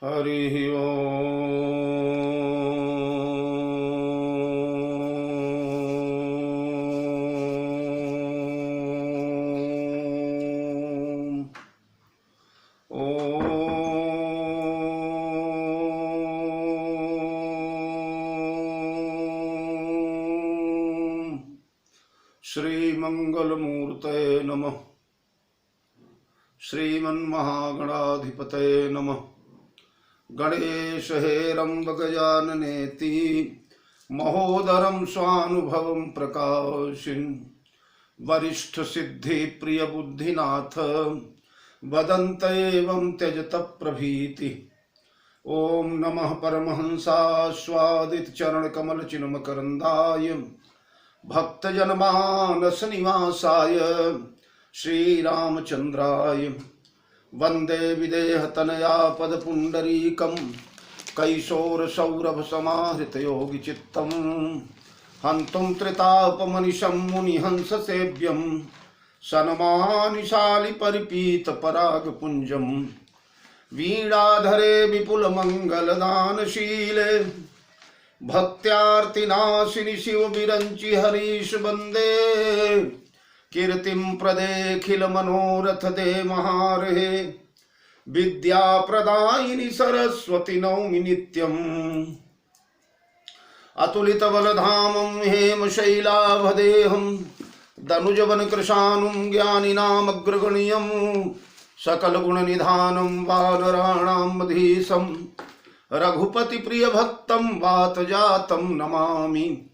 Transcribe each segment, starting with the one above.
हरि श्रीमंगलमूर्तये नमः। श्रीमन्महागणाधिपतये नमः। गणेश हेरंब गजाननेति महोदरं स्वानुभवं प्रकाशिन् वरिष्ठ सिद्धि प्रिय बुद्धिनाथ वदन्त एवं त्यजत प्रभीति। ओम नमः परमहंसास्वादित चरण कमल चिन्मकरंदाय भक्तजनमानस निवासाय श्रीरामचंद्राय वंदे विदेह तनया पदपुंडरीकं कैशोर सौरभ समाहृत योगी चित्तम हंतुम त्रितापमनिशं मुनिहंस सेव्यं सनमानिशालि परिपीत पराग पुंजम वीणाधरे विपुल मंगलदानशीले भक्त्यार्तिनाशिनि शिव विरंचि हरीश वंदे कीर्तिं प्रदेखिल मनोरथ दे महारहे विद्या प्रदायिनि सरस्वती नौमि नित्यम् अतुलित बलधामं हेम शैलाभदेहं दनुजवन कृशानुं ज्ञानिनामग्रगण्यं सकल गुण निधानं वानराणां मधीशं रघुपति प्रिय भक्तं वात जातं नमामि।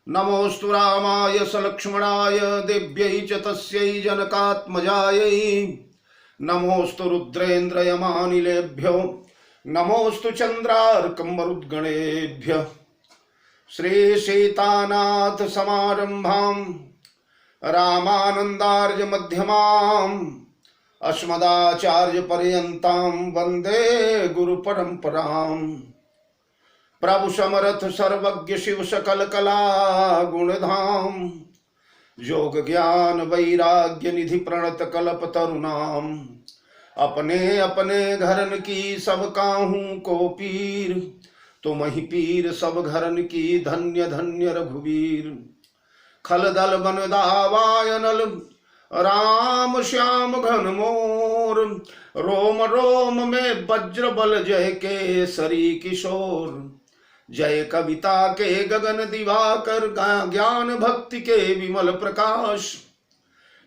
नमोस्तु रामाय सलक्ष्मणाय देव्यै च तस्यै जनकात्मजायै नमोस्तु रुद्रेन्द्र यमानिलेभ्यो नमोस्तु चन्द्रार्कमरुद्गणेभ्यः। श्री सीतानाथ समारंभां रामानन्दार्य मध्यमाम् अस्मदाचार्य पर्यन्तां वन्दे गुरु परम्पराम्। प्रभु समर्थ सर्वज्ञ शिव सकल कला गुणधाम योग ज्ञान वैराग्य निधि प्रणत कल्प तरुणाम अपने अपने घरन की सब काहू को पीर तुम ही पीर सब घरन की धन्य धन्य रघुवीर। खल दल बन दावायनल राम श्याम घन मोर रोम रोम में वज्र बल जय केसरी किशोर। जय कविता के गगन दिवाकर ज्ञान भक्ति के विमल प्रकाश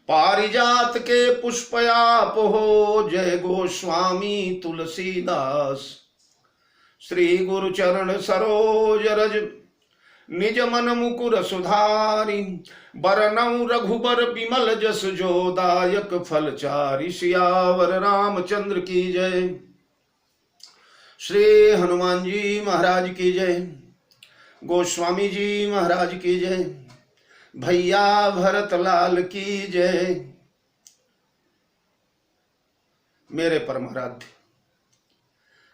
पारिजात के पुष्पयाप हो जय गोस्वामी तुलसीदास। श्री गुरु चरण सरोज रज निज मन मुकुर सुधारी बरनऊ रघुबर बिमल जस जोदायक फलचारी। सियावर रामचंद्र की जय। श्री हनुमान जी महाराज की जय। गोस्वामी जी महाराज की जय। भैया भरत लाल की जय। मेरे परम आराध्य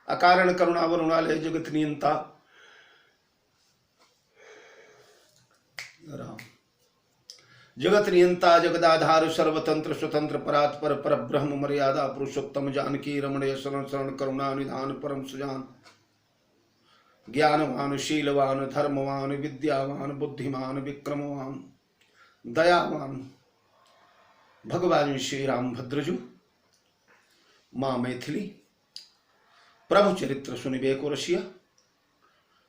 अकारण करुणा वरुणालय जगत नियंता राम जगत नियंता जगदाधार सर्वतंत्र स्वतंत्र परात्पर पर ब्रह्म मर्यादा पुरुषोत्तम जानकी रमणीय शरण शरण करुणा निधान परम सुजान ज्ञानवान शीलवान धर्मवान विद्यावान बुद्धिमान विक्रमवान दयावान भगवान श्री राम भद्रजु माँ मैथिली प्रभु चरित्र सुनिबे को रसिया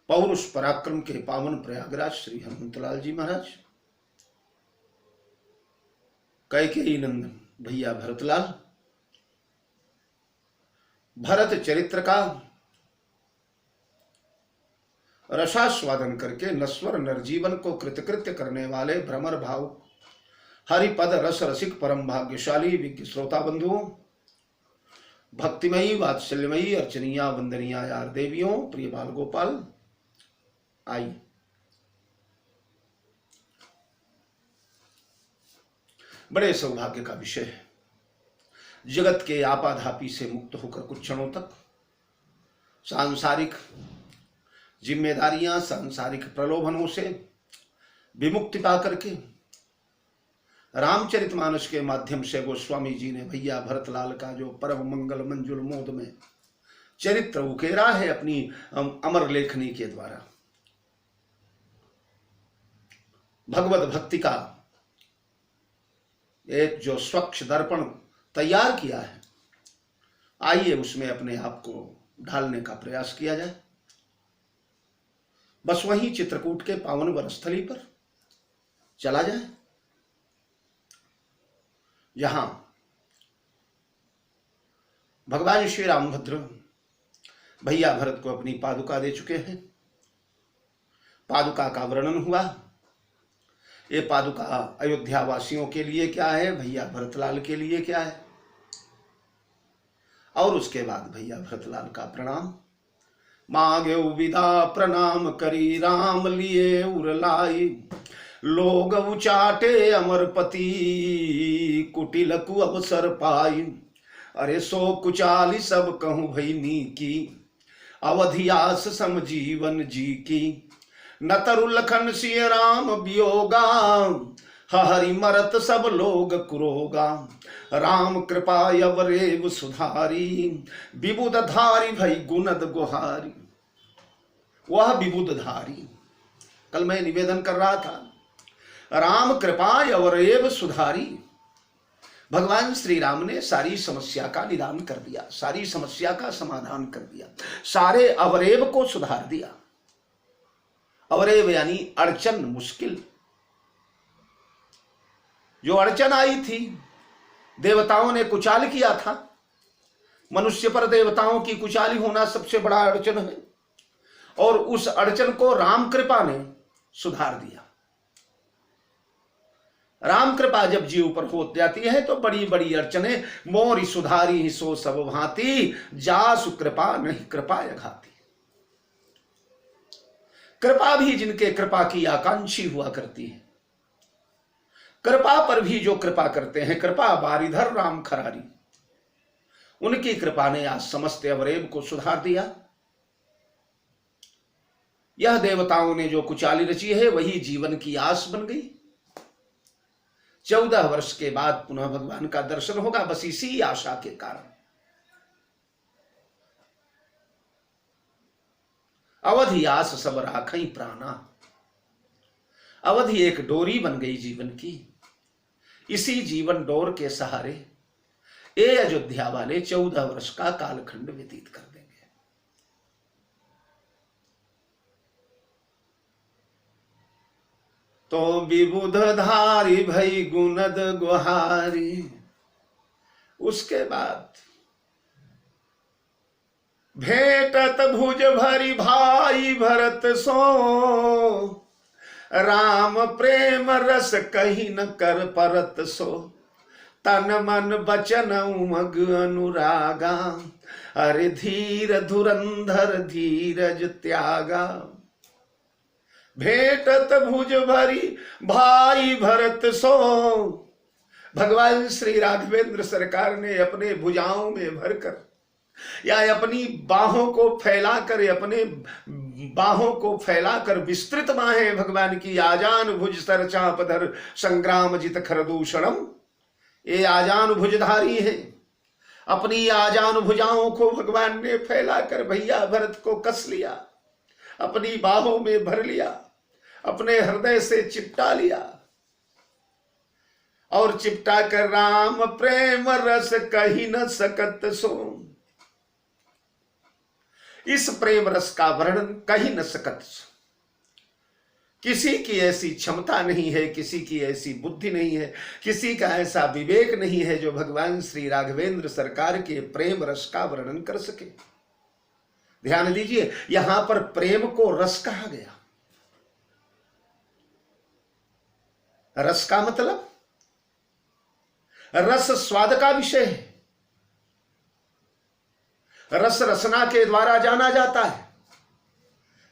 पौरुष पराक्रम के पावन प्रयागराज श्री हनुमंतलाल जी महाराज कैकेयी नंदन भैया भरतलाल भरत चरित्र का रसास्वादन करके नश्वर नरजीवन को कृतकृत्य करने वाले भ्रमर भाव हरिपद रस रसिक परम भाग्यशाली विज्ञ श्रोता बंधुओं भक्तिमयी वात्सल्यमयी अर्चनीया वंदनीया यार देवियों प्रिय बाल गोपाल आई बड़े सौभाग्य का विषय है। जगत के आपाधापी से मुक्त होकर कुछ क्षणों तक सांसारिक जिम्मेदारियां सांसारिक प्रलोभनों से विमुक्ति पा करके रामचरितमानस के माध्यम से गोस्वामी जी ने भैया भरतलाल का जो परम मंगल मंजुल मोद में चरित्र उकेरा है अपनी अमर लेखनी के द्वारा। भगवत भक्ति का एक जो स्वच्छ दर्पण तैयार किया है, आइए उसमें अपने आप को ढालने का प्रयास किया जाए। बस वहीं चित्रकूट के पावन वनस्थली पर चला जाए, जहां भगवान श्री रामभद्र भैया भरत को अपनी पादुका दे चुके हैं। पादुका का वर्णन हुआ। ये पादुका अयोध्या वासियों के लिए क्या है, भैया भरतलाल के लिए क्या है, और उसके बाद भैया भरतलाल का प्रणाम। मांगे विदा प्रणाम करी राम लिए उरलाई, लोग उचाटे अमरपति कुटिल कु अवसर पाई। अरे सो कुचाली सब कहूं भईनी की, अवधियास सम जीवन जी की। न तरु लखन सिय राम वियोगा, हरि मरत सब लोग कुरोगा। राम कृपा अवरेव सुधारी, विबुध धारी भई गुणद गुहारी। वह विबुध धारी, कल मैं निवेदन कर रहा था, राम कृपा अवरेव सुधारी। भगवान श्री राम ने सारी समस्या का निदान कर दिया, सारी समस्या का समाधान कर दिया, सारे अवरेव को सुधार दिया। अवरेव यानी अड़चन, मुश्किल। जो अड़चन आई थी, देवताओं ने कुचाल किया था। मनुष्य पर देवताओं की कुचाली होना सबसे बड़ा अड़चन है, और उस अड़चन को राम कृपा ने सुधार दिया। राम कृपा जब जीव पर हो जाती है तो बड़ी बड़ी अड़चने मोरी सुधारी ही सो सब भांति, जासु कृपा नहीं कृपा अघाती। कृपा भी जिनके कृपा की आकांक्षी हुआ करती है, कृपा पर भी जो कृपा करते हैं, कृपा बारिधर राम खरारी, उनकी कृपा ने आज समस्त अवरेव को सुधार दिया। यह देवताओं ने जो कुचाली रची है वही जीवन की आस बन गई। 14 वर्ष के बाद पुनः भगवान का दर्शन होगा, बस इसी आशा के कारण। अवधि आस सब राखई प्राणा, अवधि एक डोरी बन गई जीवन की। इसी जीवन डोर के सहारे ये अयोध्या वाले 14 वर्ष का कालखंड व्यतीत कर देंगे। तो विबुध धारी भई गुणद गुहारी। उसके बाद भेटत भुज भरी भाई भरत सो, राम प्रेम रस कहीं न कर परत सो। तन मन बचन उमग अनुरागा, अरे धीर धुरंधर धीरज त्यागा। भेटत भुज भरी भाई भरत सो। भगवान श्री राघवेंद्र सरकार ने अपने भुजाओं में भरकर या अपनी बाहों को फैलाकर, अपने बाहों को फैलाकर, विस्तृत बाहें भगवान की, आजान भुज सर चाप धर संग्राम जित खरदूषणम। ये आजान भुजधारी है। अपनी आजान भुजाओं को भगवान ने फैलाकर भैया भरत को कस लिया, अपनी बाहों में भर लिया, अपने हृदय से चिपटा लिया, और चिपटा कर राम प्रेम रस कहीं न सकत सो। इस प्रेम रस का वर्णन कहीं न सकत सो। किसी की ऐसी क्षमता नहीं है, किसी की ऐसी बुद्धि नहीं है, किसी का ऐसा विवेक नहीं है जो भगवान श्री राघवेंद्र सरकार के प्रेम रस का वर्णन कर सके। ध्यान दीजिए, यहां पर प्रेम को रस कहा गया। रस का मतलब, रस स्वाद का विषय है। रस रसना के द्वारा जाना जाता है।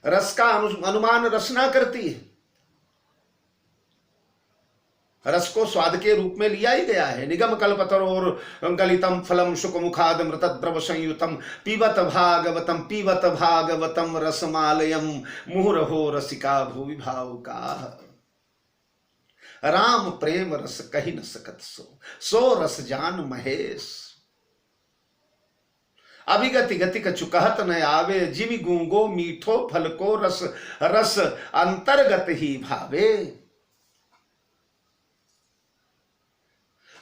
रस का अनुमान रसना करती है। रस को स्वाद के रूप में लिया ही गया है। निगम कल्पतरोर गलितम फलम शुक मुखाद मृत द्रव संयुतम पीबत भागवतम रसमालयम मुहुरहो रसिका भूवि भाव का। राम प्रेम रस कही न सकत सो, सो रस जान महेश। अभिगति गति कछु कहत न आवे, जिमि गूंगो मीठो फल को रस रस अंतर्गत ही भावे।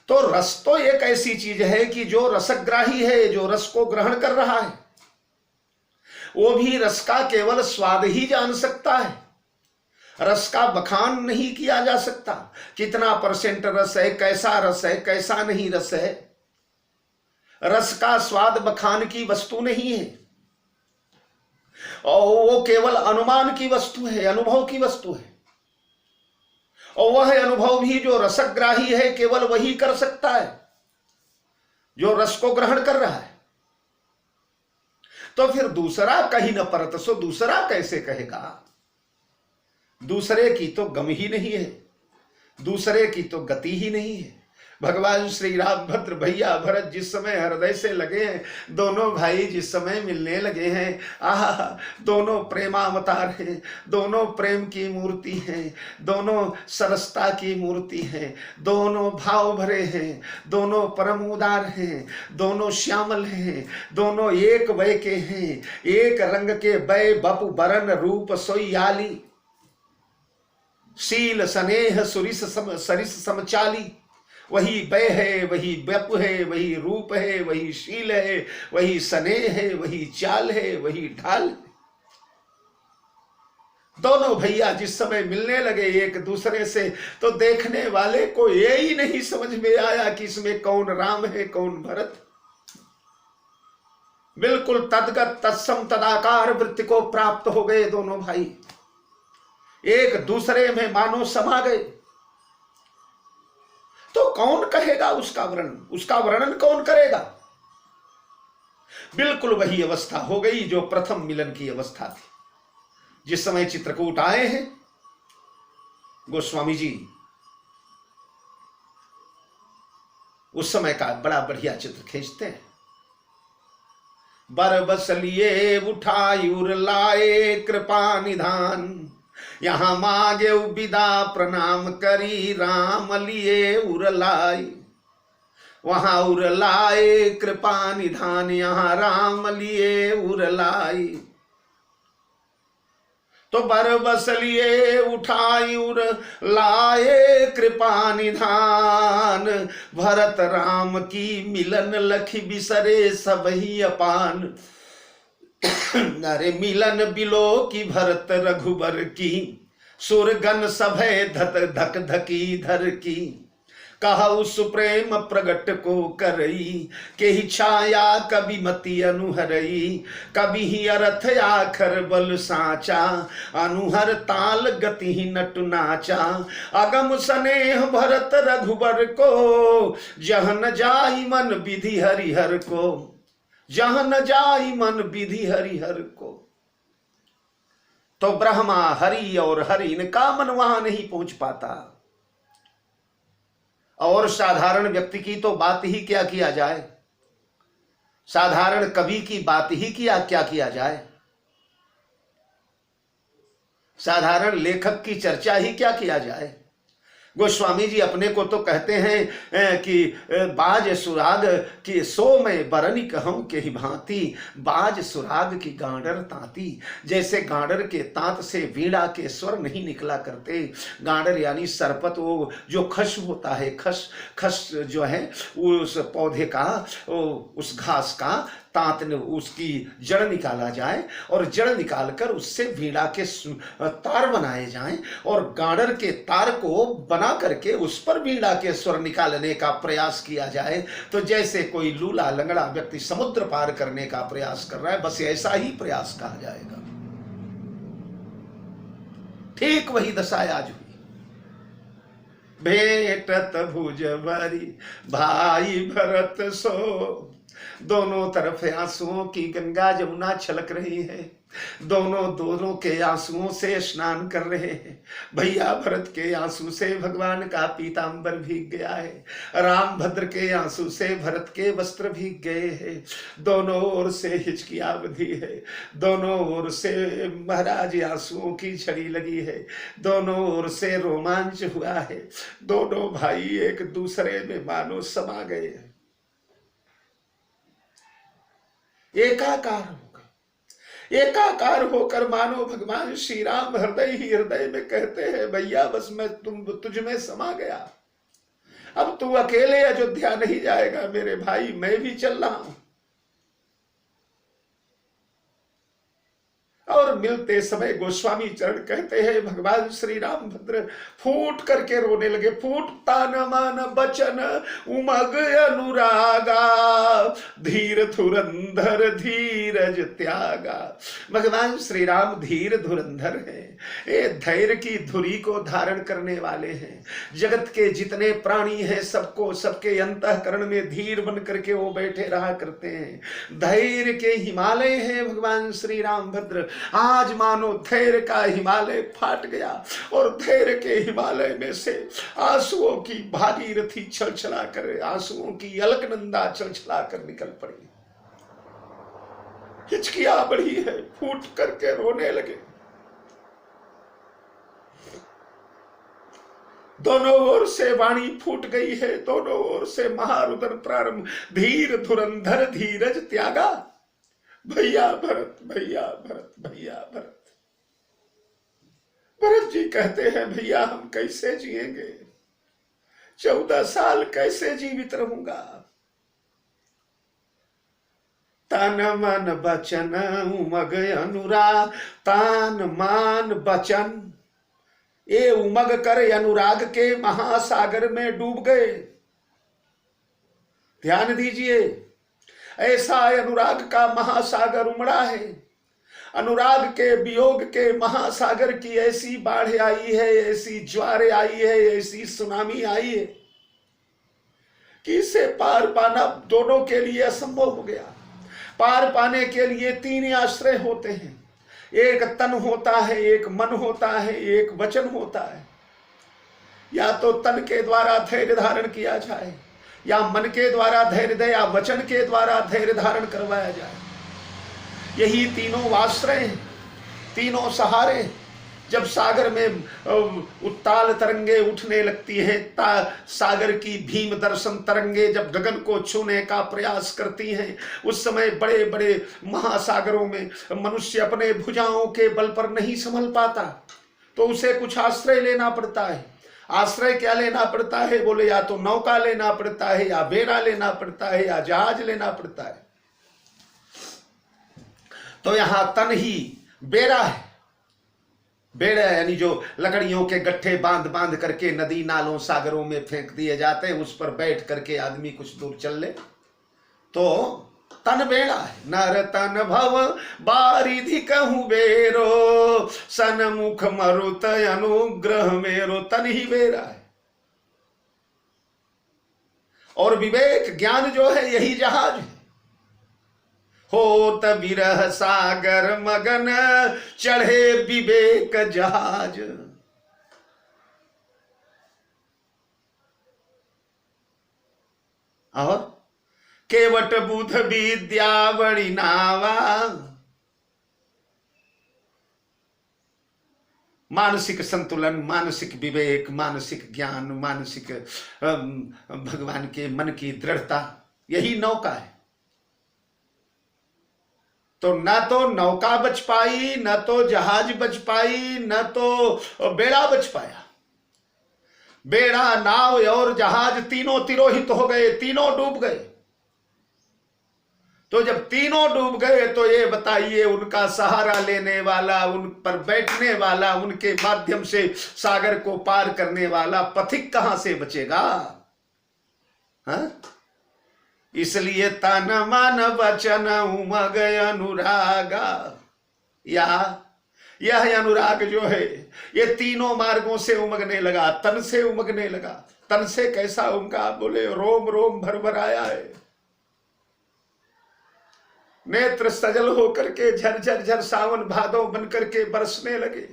तो रस तो एक ऐसी चीज है कि जो रसग्राही है, जो रस को ग्रहण कर रहा है, वो भी रस का केवल स्वाद ही जान सकता है। रस का बखान नहीं किया जा सकता, कितना परसेंट रस है, कैसा रस है, कैसा नहीं रस है। रस का स्वाद बखान की वस्तु नहीं है, और वो केवल अनुमान की वस्तु है, अनुभव की वस्तु है। और वह अनुभव भी जो रसग्राही है केवल वही कर सकता है जो रस को ग्रहण कर रहा है। तो फिर दूसरा कहीं न परत सो, दूसरा कैसे कहेगा? दूसरे की तो गम ही नहीं है, दूसरे की तो गति ही नहीं है। भगवान श्री रामभद्र भैया भरत जिस समय हृदय से लगे हैं, दोनों भाई जिस समय मिलने लगे हैं, आह, दोनों प्रेमावतार हैं, दोनों प्रेम की मूर्ति हैं, दोनों सरसता की मूर्ति हैं, दोनों भाव भरे हैं, दोनों परम उदार हैं, दोनों श्यामल हैं, दोनों एक वय के हैं, एक रंग के बय बपु बरन रूप सोयाली, शील स्नेह सरिस समचाली। वही बय है, वही बप है, वही रूप है, वही शील है, वही स्नेह है, वही चाल है, वही ढाल है। दोनों भैया जिस समय मिलने लगे एक दूसरे से, तो देखने वाले को ये ही नहीं समझ में आया कि इसमें कौन राम है कौन भरत। बिल्कुल तद्गत तत्सम तदाकार वृत्ति को प्राप्त हो गए दोनों भाई, एक दूसरे में मानो समा गए। तो कौन कहेगा उसका वर्णन, उसका वर्णन कौन करेगा? बिल्कुल वही अवस्था हो गई जो प्रथम मिलन की अवस्था थी। जिस समय चित्रकूट आए हैं गोस्वामी जी, उस समय का बड़ा बढ़िया चित्र खींचते हैं। बर बस लिए उठायुर लाए कृपा निधान, यहाँ मांगे विदा प्रणाम करी राम लिए उरलाई। वहां उरलाए कृपा निधान, यहाँ राम लिए उरलाई। तो बर बस लिए उठाई उर लाए कृपा निधान, भरत राम की मिलन लखी बिसरे सबही अपान। अरे मिलन बिलो की भरत रघुबर की, सुरगन सभय धक धक धकी धर की। कहु सुप्रेम प्रगट को करई, के ही छाया कभी मति अनुहरई। कभी ही अर्थ आखर बल साचा, अनुहर ताल गति ही नट नाचा। अगम स्नेह भरत रघुबर को, जहन जाई मन विधि हरिहर को। जहां न जाई मन विधि हरिहर को। तो ब्रह्मा हरि और हरि, इनका मन वहां नहीं पहुंच पाता। और साधारण व्यक्ति की तो बात ही क्या किया जाए, साधारण कवि की बात ही क्या किया जाए, साधारण लेखक की चर्चा ही क्या किया जाए। गोस्वामी जी अपने को तो कहते हैं कि बाज सुराग की सो मैं बरनी कहूं के ही भांति, बाज सुराग की गांडर तांती। जैसे गांडर के तांत से वीणा के स्वर नहीं निकला करते। गांडर यानी सरपत, वो जो खस होता है, खस जो है उस पौधे का, उस घास का तांत ने उसकी जड़ निकाला जाए, और जड़ निकालकर उससे वीणा के तार बनाए जाएं, और गांडर के तार को बना करके उस पर वीणा के स्वर निकालने का प्रयास किया जाए। तो जैसे कोई लूला लंगड़ा व्यक्ति समुद्र पार करने का प्रयास कर रहा है, बस ऐसा ही प्रयास कहा जाएगा। ठीक वही दशा आज हुई। भेटत भुजबरी भाई भरत सो, दोनों तरफ आंसुओं की गंगा जमुना छलक रही है। दोनों के आंसुओं से स्नान कर रहे हैं। भैया भरत के आंसू से भगवान का पीतांबर भीग गया है, राम भद्र के आंसू से भरत के वस्त्र भीग गए हैं। दोनों ओर से हिचकियां बंधी है, दोनों ओर से महाराज आंसुओं की झड़ी लगी है, दोनों ओर से रोमांच हुआ है। दोनों भाई एक दूसरे में मानो समा गए हैं। एकाकार हो गए। एकाकार होकर मानो भगवान श्री राम हृदय ही हृदय में कहते हैं, भैया बस मैं तुझ में समा गया, अब तू अकेले अयोध्या नहीं जाएगा मेरे भाई, मैं भी चल रहा हूं। और मिलते समय गोस्वामी चरण कहते हैं, भगवान श्री रामभद्र फूट करके रोने लगे। फूटता न मन बचन उमग अनुरागा, धीर धुरंधर धीरज त्यागा। भगवान श्री राम धीर धुरंधर है, ये धैर्य की धुरी को धारण करने वाले हैं। जगत के जितने प्राणी हैं सबको, सबके अंतःकरण में धीर बन करके वो बैठे रहा करते हैं। धैर्य के हिमालय हैं भगवान श्री रामभद्र। आज मानो धैर्य का हिमालय फाट गया और धैर्य के हिमालय में से आंसुओं की भागीरथी छलछला कर, आंसुओं की अलकनंदा छलछला कर निकल पड़ी। हिचकिया बढ़ी है, फूट करके रोने लगे। दोनों ओर से वाणी फूट गई है, दोनों ओर से महारुदन प्रारंभ। धीर धुरंधर धीरज त्यागा, भैया भरत, भैया भरत, भैया भरत। भरत जी कहते हैं, भैया हम कैसे जिएंगे, 14 साल कैसे जीवित रहूंगा। तन मन बचन उमग अनुराग, तान मान बचन, ये उमग कर अनुराग के महासागर में डूब गए। ध्यान दीजिए, ऐसा अनुराग का महासागर उमड़ा है। अनुराग के वियोग के महासागर की ऐसी बाढ़ आई है, ऐसी ज्वार आई है, ऐसी सुनामी आई है कि इसे पार पाना दोनों के लिए असंभव हो गया। पार पाने के लिए 3 आश्रय होते हैं, एक तन होता है, एक मन होता है, एक वचन होता है। या तो तन के द्वारा धैर्य धारण किया जाए, या मन के द्वारा धैर्य दे, या वचन के द्वारा धैर्य धारण करवाया जाए। यही तीनों आश्रय हैं, तीनों सहारे। जब सागर में उत्ताल तरंगे उठने लगती हैं, सागर की भीम दर्शन तरंगे जब गगन को छूने का प्रयास करती हैं, उस समय बड़े बड़े महासागरों में मनुष्य अपने भुजाओं के बल पर नहीं संभल पाता, तो उसे कुछ आश्रय लेना पड़ता है। आश्रय क्या लेना पड़ता है? बोले या तो नौका लेना पड़ता है, या बेड़ा लेना पड़ता है, या जहाज लेना पड़ता है। तो यहां तन ही बेड़ा है। बेड़ा यानी जो लकड़ियों के गट्ठे बांध बांध करके नदी नालों सागरों में फेंक दिए जाते हैं, उस पर बैठ करके आदमी कुछ दूर चल ले, तो तन बेड़ा है। नर तन भव बारिधि कहूं बेरो, सनमुख मरुत अनुग्रह मेरो। तन ही बेड़ा है। और विवेक ज्ञान जो है यही जहाज है। होत बिरह सागर मगन, चढ़े विवेक जहाज। और केवट बुध विद्या बड़ी नावा। मानसिक संतुलन, मानसिक विवेक, मानसिक ज्ञान, मानसिक भगवान के मन की दृढ़ता, यही नौका है। तो न तो नौका बच पाई, न तो जहाज बच पाई, न तो बेड़ा बच पाया। बेड़ा, नाव और जहाज तीनों तिरोहित हो गए, तीनों डूब गए। तो जब तीनों डूब गए तो ये बताइए, उनका सहारा लेने वाला, उन पर बैठने वाला, उनके माध्यम से सागर को पार करने वाला पथिक कहां से बचेगा? हाँ? इसलिए तन मन वचन उमग अनुरागा। यह अनुराग जो है ये तीनों मार्गों से उमगने लगा। तन से उमगने लगा। तन से कैसा उमगा? बोले रोम रोम भर भर आया है। नेत्र सजल होकर के झरझर झर सावन भादों बन करके बरसने लगे।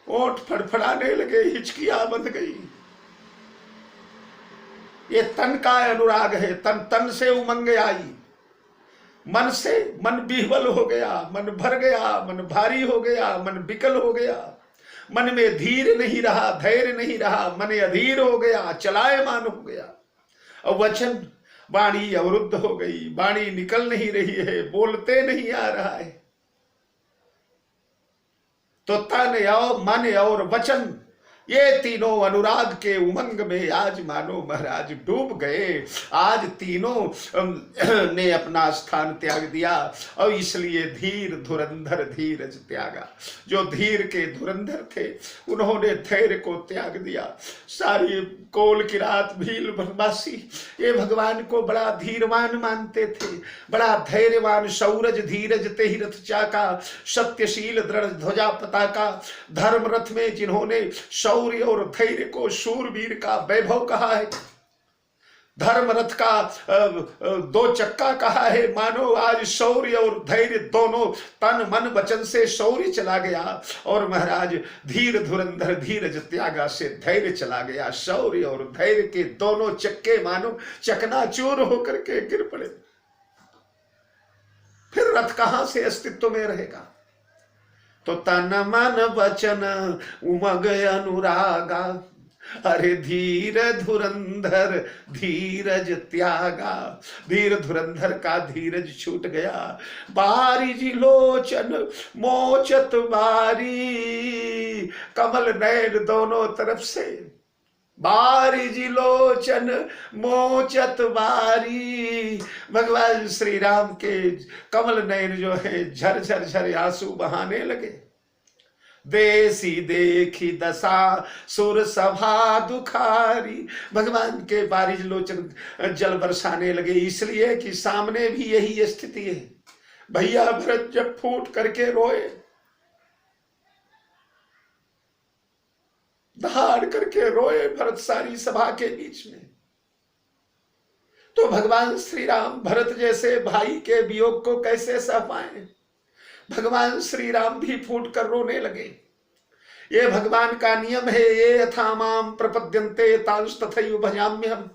ओंठ फड़फड़ाने लगे, हिचकियां बंध गई। ये तन का अनुराग है। तन तन से उमंग आई। मन से मन विह्वल हो गया, मन भर गया, मन भारी हो गया, मन विकल हो गया। मन में धीर नहीं रहा, धैर्य नहीं रहा, मन अधीर हो गया, चलायमान हो गया। और वचन, वाणी अवरुद्ध हो गई, वाणी निकल नहीं रही है, बोलते नहीं आ रहा है। तो तन और मन और वचन, ये तीनों अनुराग के उमंग में आज मानो महाराज डूब गए। आज तीनों ने अपना स्थान त्याग दिया और इसलिए धीर धुरंधर धीरज त्यागा। जो धीर के धुरंधर थे उन्होंने धैर्य को त्याग दिया। सारी कोल की रात भील बनवासी ये भगवान को बड़ा धीरवान मानते थे, बड़ा धैर्यवान। सौरज धीरज तेहि रथ चाका, सत्यशील दृढ़ ध्वजा पताका। धर्म रथ में जिन्होंने शौर्य और धैर्य को शूरवीर का वैभव कहा है, धर्म रथ का दो चक्का कहा है, मानो आज शौर्य और धैर्य दोनों तन मन वचन से शौर्य चला गया और महाराज धीर धुरंधर धीरज त्यागा से धैर्य चला गया। शौर्य और धैर्य के दोनों चक्के मानो चकनाचूर होकर के गिर पड़े। फिर रथ कहां से अस्तित्व में रहेगा? तो तन मन वचन उमग अनुरागा, अरे धीर धुरंधर धीरज त्यागा। धीर धुरंधर का धीरज छूट गया। बारिज लोचन मोचत बारी, कमल नैन दोनों तरफ से। बारिज लोचन मोचत बारी, भगवान श्री राम के कमल नयन जो है झर झर झर आंसू बहाने लगे। देसी देखी दशा सुर सभा दुखारी, भगवान के बारिज लोचन जल बरसाने लगे, इसलिए कि सामने भी यही स्थिति है। भैया भरत जब फूट करके रोए, दहाड़ करके रोए भरत सारी सभा के बीच में, तो भगवान श्री राम भरत जैसे भाई के वियोग को कैसे सह पाए? भगवान श्री राम भी फूट कर रोने लगे। ये भगवान का नियम है, ये यथा माम प्रपद्यन्ते तांस तथैव भजाम्यहम्।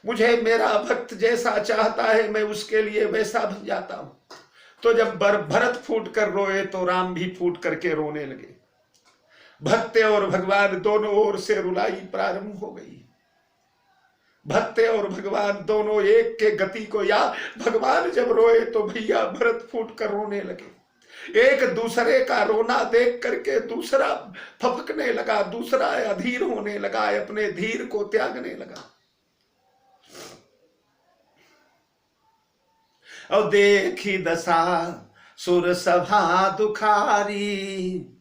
मुझे मेरा भक्त जैसा चाहता है मैं उसके लिए वैसा बन जाता हूं। तो जब भरत फूट कर रोए तो राम भी फूट करके रोने लगे। भक्त और भगवान दोनों ओर से रुलाई प्रारंभ हो गई। भक्त और भगवान दोनों एक के गति को, या भगवान जब रोए तो भैया भरत फूट कर रोने लगे। एक दूसरे का रोना देख करके दूसरा फपकने लगा, दूसरा अधीर होने लगा, अपने धीर को त्यागने लगा। और देखी दशा सुर सभा दुखारी,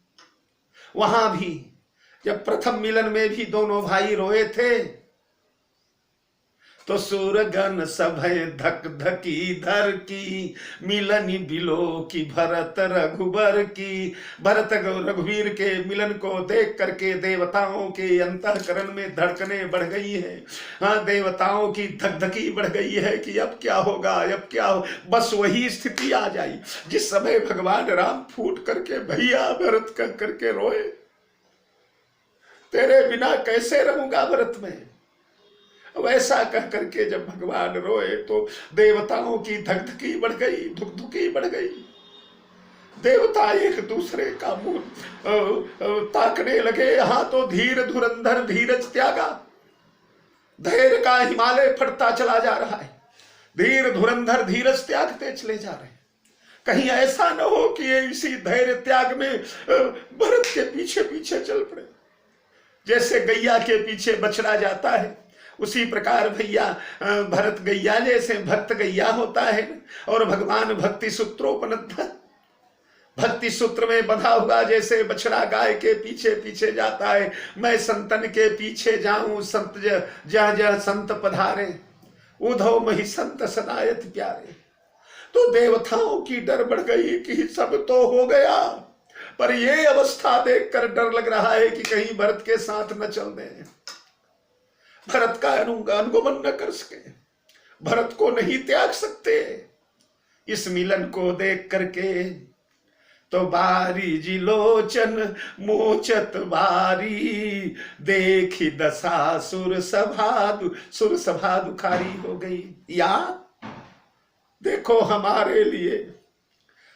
वहां भी जब प्रथम मिलन में भी दोनों भाई रोए थे तो सूरगन सभय धक धकी धर की, मिलनी बिलो की भरत रघुबर की। भरत रघुवीर के मिलन को देख करके देवताओं के अंतःकरण में धड़कने बढ़ गई है। हाँ, देवताओं की धकधकी बढ़ गई है कि अब क्या होगा, अब क्या हो। बस वही स्थिति आ जाई जिस समय भगवान राम फूट करके भैया भरत कह करके रोए, तेरे बिना कैसे रहूंगा भरत में। वैसा कह करके जब भगवान रोए तो देवताओं की धकधकी बढ़ गई, धुकधुकी बढ़ गई। देवता एक दूसरे का मुंह ताकने लगे। यहाँ तो धीर धुरंधर धीरज त्यागा, धैर्य का हिमालय फटता चला जा रहा है। धीर धुरंधर धीरज त्यागते चले जा रहे हैं। कहीं ऐसा न हो कि ये इसी धैर्य त्याग में भरत के पीछे पीछे चल पड़े। जैसे गैया के पीछे बछड़ा जाता है उसी प्रकार भैया भरत गैया जैसे भक्त गैया होता है, और भगवान भक्ति सूत्रोपनिध, भक्ति सूत्र में बंधा हुआ जैसे बछड़ा गाय के पीछे पीछे जाता है। मैं संतन के पीछे जाऊं, संत जह जह संत पधारे, उधो मही संत सदायत प्यारे। तो देवताओं की डर बढ़ गई कि सब तो हो गया, पर ये अवस्था देखकर डर लग रहा है कि कहीं भरत के साथ न चल दें, भरत का अनुगमन न कर सके, भरत को नहीं त्याग सकते। इस मिलन को देख करके तो बारी जी लोचन मोचत बारी, देखी दशा सुर सभा दुखारी हो गई। या देखो हमारे लिए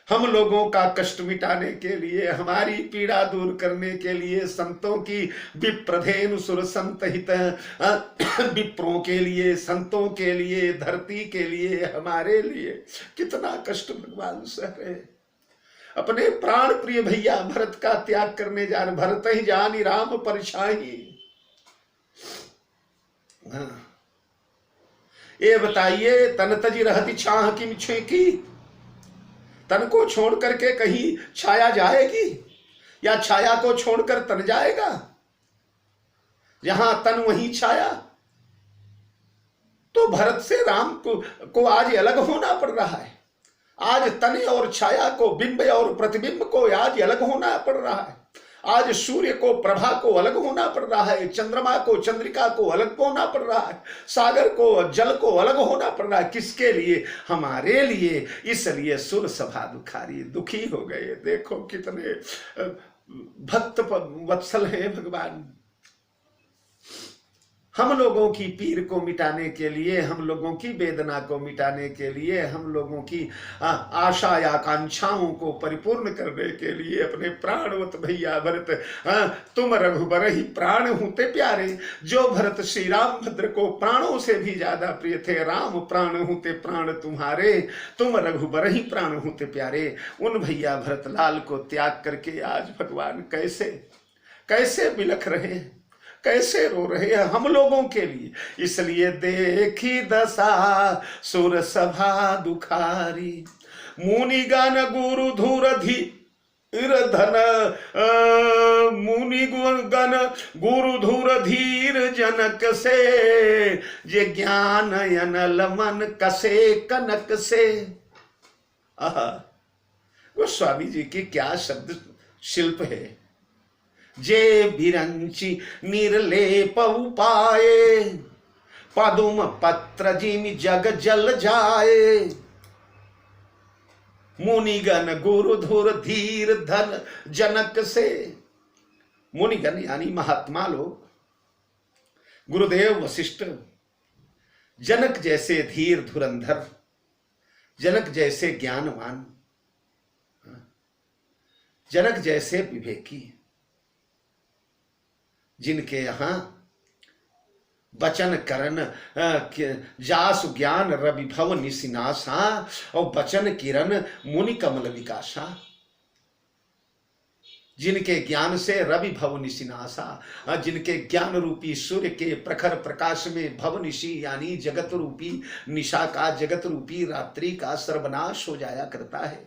हम लोगों का कष्ट मिटाने के लिए, हमारी पीड़ा दूर करने के लिए, संतों की विप्रधेनु सुर संत हित, विप्रों के लिए, संतों के लिए, धरती के लिए, हमारे लिए कितना कष्ट भगवान सह रहे। अपने प्राण प्रिय भैया भरत का त्याग करने जा रहे। भरत ही जानी राम परछाई। ये बताइए, तन तजी रहती छाह की मिछे की, तन को छोड़ करके कहीं छाया जाएगी या छाया को छोड़कर तन जाएगा? जहां तन वहीं छाया। तो भरत से राम को आज अलग होना पड़ रहा है। आज तन और छाया को, बिंब और प्रतिबिंब को आज अलग होना पड़ रहा है। आज सूर्य को, प्रभा को अलग होना पड़ रहा है। चंद्रमा को, चंद्रिका को अलग होना पड़ रहा है। सागर को, जल को अलग होना पड़ रहा है। किसके लिए? हमारे लिए। इसलिए सुर सभा दुखारी, दुखी हो गए। देखो कितने भक्त वत्सल हैं भगवान। हम लोगों की पीर को मिटाने के लिए, हम लोगों की वेदना को मिटाने के लिए, हम लोगों की आशा या आकांक्षाओं को परिपूर्ण करने के लिए अपने प्राणवत भैया भरत, तुम रघुबर ही प्राण होते प्यारे। जो भरत श्री रामभद्र को प्राणों से भी ज्यादा प्रिय थे, राम प्राण होते प्राण तुम्हारे, तुम रघुबर ही प्राण होते प्यारे। उन भैया भरत लाल को त्याग करके आज भगवान कैसे कैसे बिलख रहे हैं, कैसे रो रहे हैं हम लोगों के लिए। इसलिए देखी दशा सुर सभा दुखारी, मुनिगण गुरु धूर धीर धन, मुनिगण गुरु धूर धीर जनक से, जे ज्ञान अनल मन कसे कनक से। वो स्वामी जी की क्या शब्द शिल्प है। जे बिरंची निर्लेप उपाये, पदुम पत्र जिमि जग जल जाए। मुनिगण गुरु धुर धीर धन जनक से। मुनिगण यानी महात्मा लोग, गुरुदेव वशिष्ठ, जनक जैसे धीर धुरंधर, जनक जैसे ज्ञानवान, जनक जैसे विवेकी, जिनके यहां वचन करण जासु ज्ञान रवि भव निशिनासा, और वचन किरण मुनि कमल विकासा। जिनके ज्ञान से रवि भव निशिनासा, जिनके ज्ञान रूपी सूर्य के प्रखर प्रकाश में भव निशि यानी जगत रूपी निशा का, जगत रूपी रात्रि का सर्वनाश हो जाया करता है।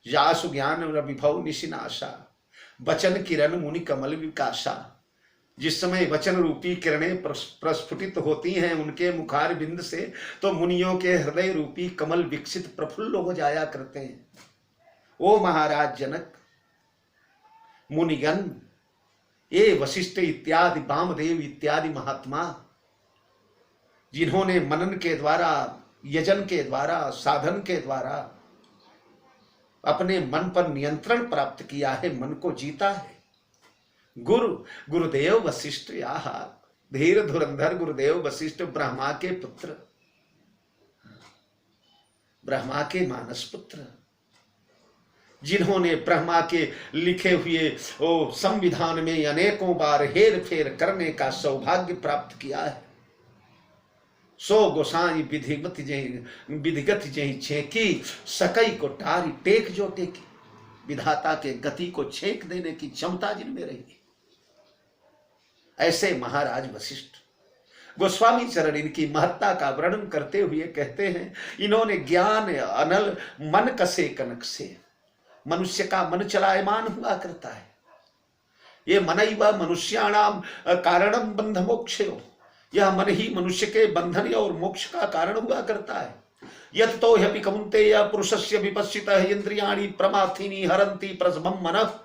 जासु ज्ञान रवि भव निशिनासा, वचन किरण मुनि कमल विकासा। जिस समय वचन रूपी किरणें प्रस्फुटित होती हैं उनके मुखार बिंद से, तो मुनियों के हृदय रूपी कमल विकसित प्रफुल्ल हो जाया करते हैं। ओ महाराज जनक, मुनिगण, ये वशिष्ठ इत्यादि, वामदेव इत्यादि महात्मा, जिन्होंने मनन के द्वारा, यजन के द्वारा, साधन के द्वारा अपने मन पर नियंत्रण प्राप्त किया है, मन को जीता है। गुरुदेव वशिष्ठ, आहा, धीर धुरंधर गुरुदेव वशिष्ठ, ब्रह्मा के पुत्र, ब्रह्मा के मानस पुत्र, जिन्होंने ब्रह्मा के लिखे हुए संविधान में अनेकों बार हेर फेर करने का सौभाग्य प्राप्त किया है। सो गोसाई विधिगत जही छेकी, सकई को टारी टेक जो टेकी। विधाता के गति को छेक देने की क्षमता जिनमें रही। ऐसे महाराज वशिष्ठ गोस्वामी चरण इनकी महत्ता का वर्णन करते हुए कहते हैं, इन्होंने ज्ञान अनल मन कसे कनक से। मनुष्य का मन चलायमान हुआ करता है। ये मनैव मनुष्याणाम कारणम बंध मोक्षयो, यह मन ही मनुष्य के बंधन और मोक्ष का कारण हुआ करता है। यत तो ह्यपि कौन्तेय पुरुषस्य विपश्चितः इंद्रियाणि प्रमाथिनी हरन्ति प्रसभम मनः।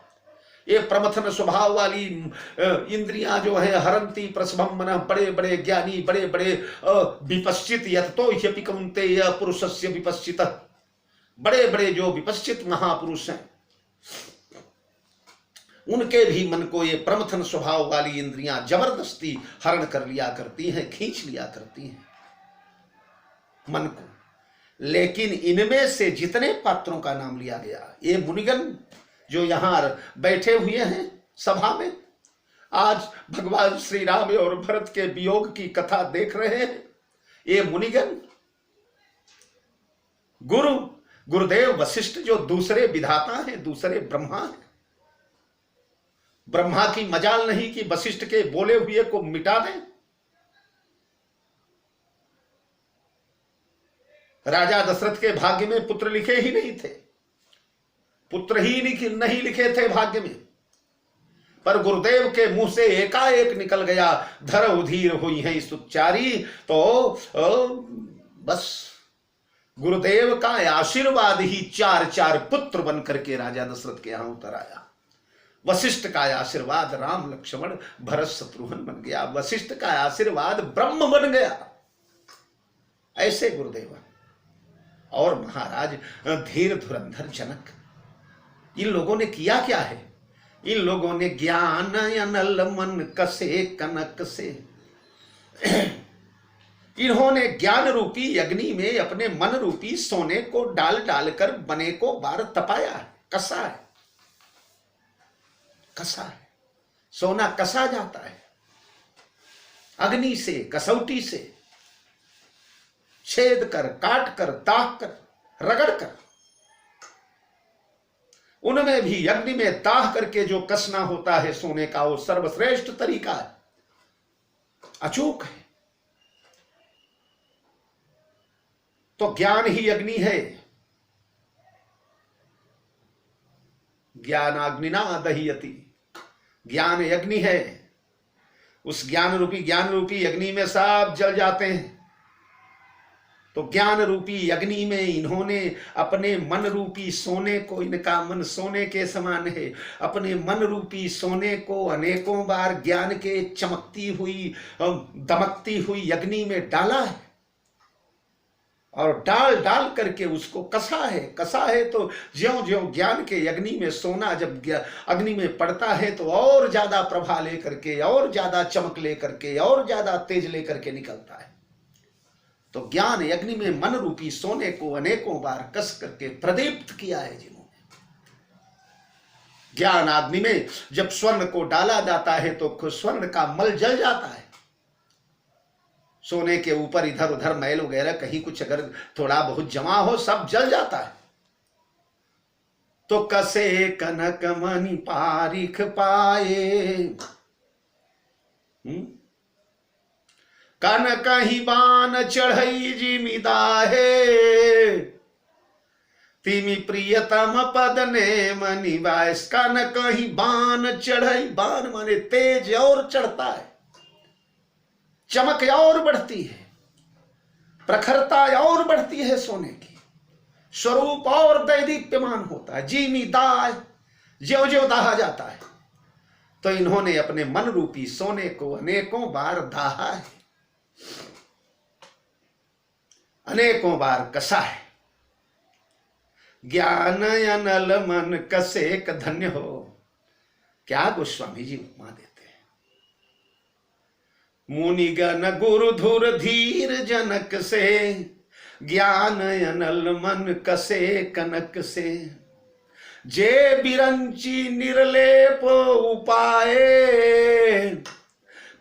ये प्रमथन स्वभाव वाली इंद्रियां जो है हरंती प्रसभम मनः, बड़े बड़े ज्ञानी, बड़े बड़े विपश्चित, यत तो ह्यपि कौन्तेय पुरुषस्य विपश्चितः, बड़े बड़े जो विपश्चित महापुरुष हैं उनके भी मन को ये प्रमथन स्वभाव वाली इंद्रियां जबरदस्ती हरण कर लिया करती हैं, खींच लिया करती हैं मन को। लेकिन इनमें से जितने पात्रों का नाम लिया गया, ये मुनिगण जो यहां बैठे हुए हैं सभा में, आज भगवान श्री राम और भरत के वियोग की कथा देख रहे हैं, ये मुनिगण गुरुदेव वशिष्ठ जो दूसरे विधाता हैं, दूसरे ब्रह्मा हैं। ब्रह्मा की मजाल नहीं कि वशिष्ठ के बोले हुए को मिटा दें। राजा दशरथ के भाग्य में पुत्र लिखे ही नहीं थे, पुत्र ही नहीं लिखे थे भाग्य में, पर गुरुदेव के मुंह से एकाएक निकल गया, धर उधीर हुई है सुचारी। तो बस गुरुदेव का आशीर्वाद ही चार पुत्र बन करके राजा दशरथ के यहां उतर आया। वशिष्ठ का आशीर्वाद राम लक्ष्मण भरत शत्रुघ्न बन गया, वशिष्ठ का आशीर्वाद ब्रह्म बन गया। ऐसे गुरुदेव और महाराज धीर धुरंधर जनक, इन लोगों ने किया क्या है? इन लोगों ने ज्ञान अनल मन कसे कनक से, इन्होंने ज्ञान रूपी अग्नि में अपने मन रूपी सोने को डाल डालकर बने को बार तपाया है, कसा है, कसा है। सोना कसा जाता है अग्नि से, कसौटी से, छेद कर, काट कर, दाग कर, रगड़ कर। उनमें भी अग्नि में दाह करके जो कसना होता है सोने का, वो सर्वश्रेष्ठ तरीका है, अचूक है। तो ज्ञान ही अग्नि है, ज्ञानाग्निना दह्यति, ज्ञान अग्नि है। उस ज्ञान रूपी अग्नि में सब जल जाते हैं। तो ज्ञान रूपी अग्नि में इन्होंने अपने मन रूपी सोने को, इनका मन सोने के समान है, अपने मन रूपी सोने को अनेकों बार ज्ञान के चमकती हुई दमकती हुई अग्नि में डाला है, और डाल करके उसको कसा है। तो ज्यों ज्यों ज्ञान के अग्नि में सोना जब अग्नि में पड़ता है तो और ज्यादा प्रभा लेकर के, और ज्यादा चमक लेकर के, और ज्यादा तेज लेकर के निकलता है। तो ज्ञान अग्नि में मन रूपी सोने को अनेकों बार कस करके प्रदीप्त किया है जिन्होंने। ज्ञान अग्नि में जब स्वर्ण को डाला जाता है तो स्वर्ण का मल जल जाता है। सोने के ऊपर इधर उधर मैल वगैरह कहीं कुछ अगर थोड़ा बहुत जमा हो, सब जल जाता है। तो कसे कनक मणि पारिख पाए, कनक ही बान चढ़ई जिमिदाहे, तिमि प्रियतम पद ने मणि बायस। कनक ही बान चढ़ई, बान माने तेज और चढ़ता है, चमक और बढ़ती है, प्रखरता और बढ़ती है सोने की, स्वरूप और दैदीप्यमान होता है। जीमी दाह, ज्यों ज्यों दाहा जाता है। तो इन्होंने अपने मन रूपी सोने को अनेकों बार दाहा है, अनेकों बार कसा है। ज्ञान अनल मन कसे क धन्य हो। क्या गोस्वामी जी उपमा देते हैं। मुनिगण गुरु धुर धीर जनक से, ज्ञान अनल मन कसे कनक से। जे बिरंची निर्लेप उपाए,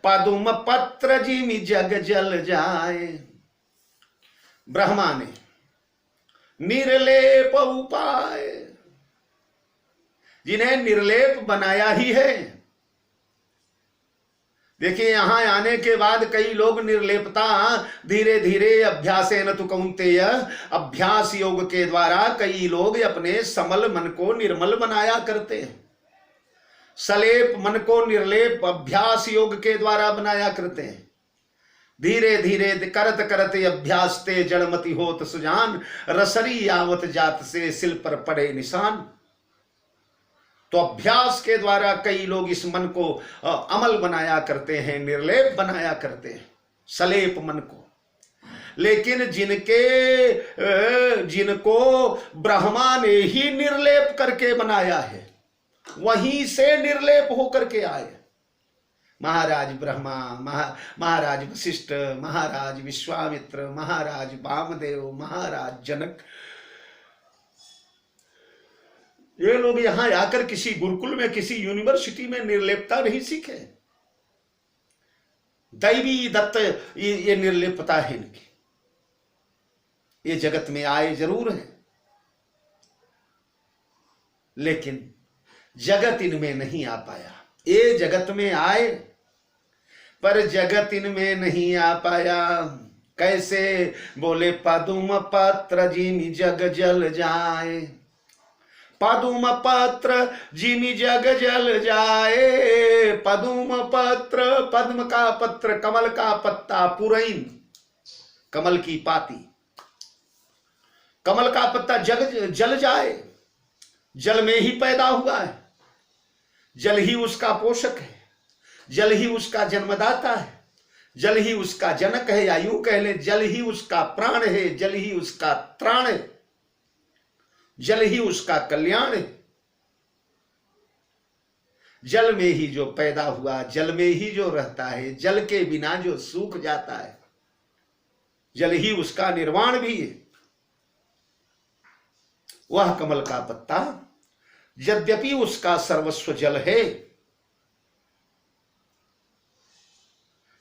पदुम पत्र जिमि जग जल जाए। ब्रह्मा ने निर्लेप उपाय, जिन्हें निर्लेप बनाया ही है। देखिए यहां आने के बाद कई लोग निर्लेपता धीरे धीरे अभ्यासेन तु कौन्तेय, अभ्यास योग के द्वारा कई लोग अपने समल मन को निर्मल बनाया करते हैं। सलेप मन को निर्लेप अभ्यास योग के द्वारा बनाया करते हैं। धीरे धीरे करत करत अभ्यास ते जड़मति होत सुजान, रसरी आवत जात से सिल पर पड़े निशान। तो अभ्यास के द्वारा कई लोग इस मन को अमल बनाया करते हैं, निर्लेप बनाया करते हैं, सलेप मन को। लेकिन जिनको ब्रह्मा ने ही निर्लेप करके बनाया है, वहीं से निर्लेप होकर के आए। महाराज ब्रह्मा, महाराज वशिष्ठ, महाराज विश्वामित्र, महाराज वामदेव, महाराज जनक, ये लोग यहां आकर किसी गुरुकुल में, किसी यूनिवर्सिटी में निर्लेपता नहीं सीखे। दैवी दत्त ये निर्लेपता है इनकी। ये जगत में आए जरूर हैं, लेकिन जगत इनमें नहीं आ पाया। ये जगत में आए पर जगत इनमें नहीं आ पाया। कैसे? बोले पदुम पत्र जिमि जग जल जाए, पदुम पत्र जिमि जग जल जाए। पदुम पत्र, पद्म का पत्र, कमल का पत्ता, पुरैन कमल की पाती, कमल का पत्ता जग जल जाए। जल में ही पैदा हुआ है, जल ही उसका पोषक है, जल ही उसका जन्मदाता है, जल ही उसका जनक है, या यूं कह ले जल ही उसका प्राण है, जल ही उसका त्राण है, जल ही उसका कल्याण है। जल में ही जो पैदा हुआ, जल में ही जो रहता है, जल के बिना जो सूख जाता है, जल ही उसका निर्वाण भी है। वह कमल का पत्ता, यद्यपि उसका सर्वस्व जल है,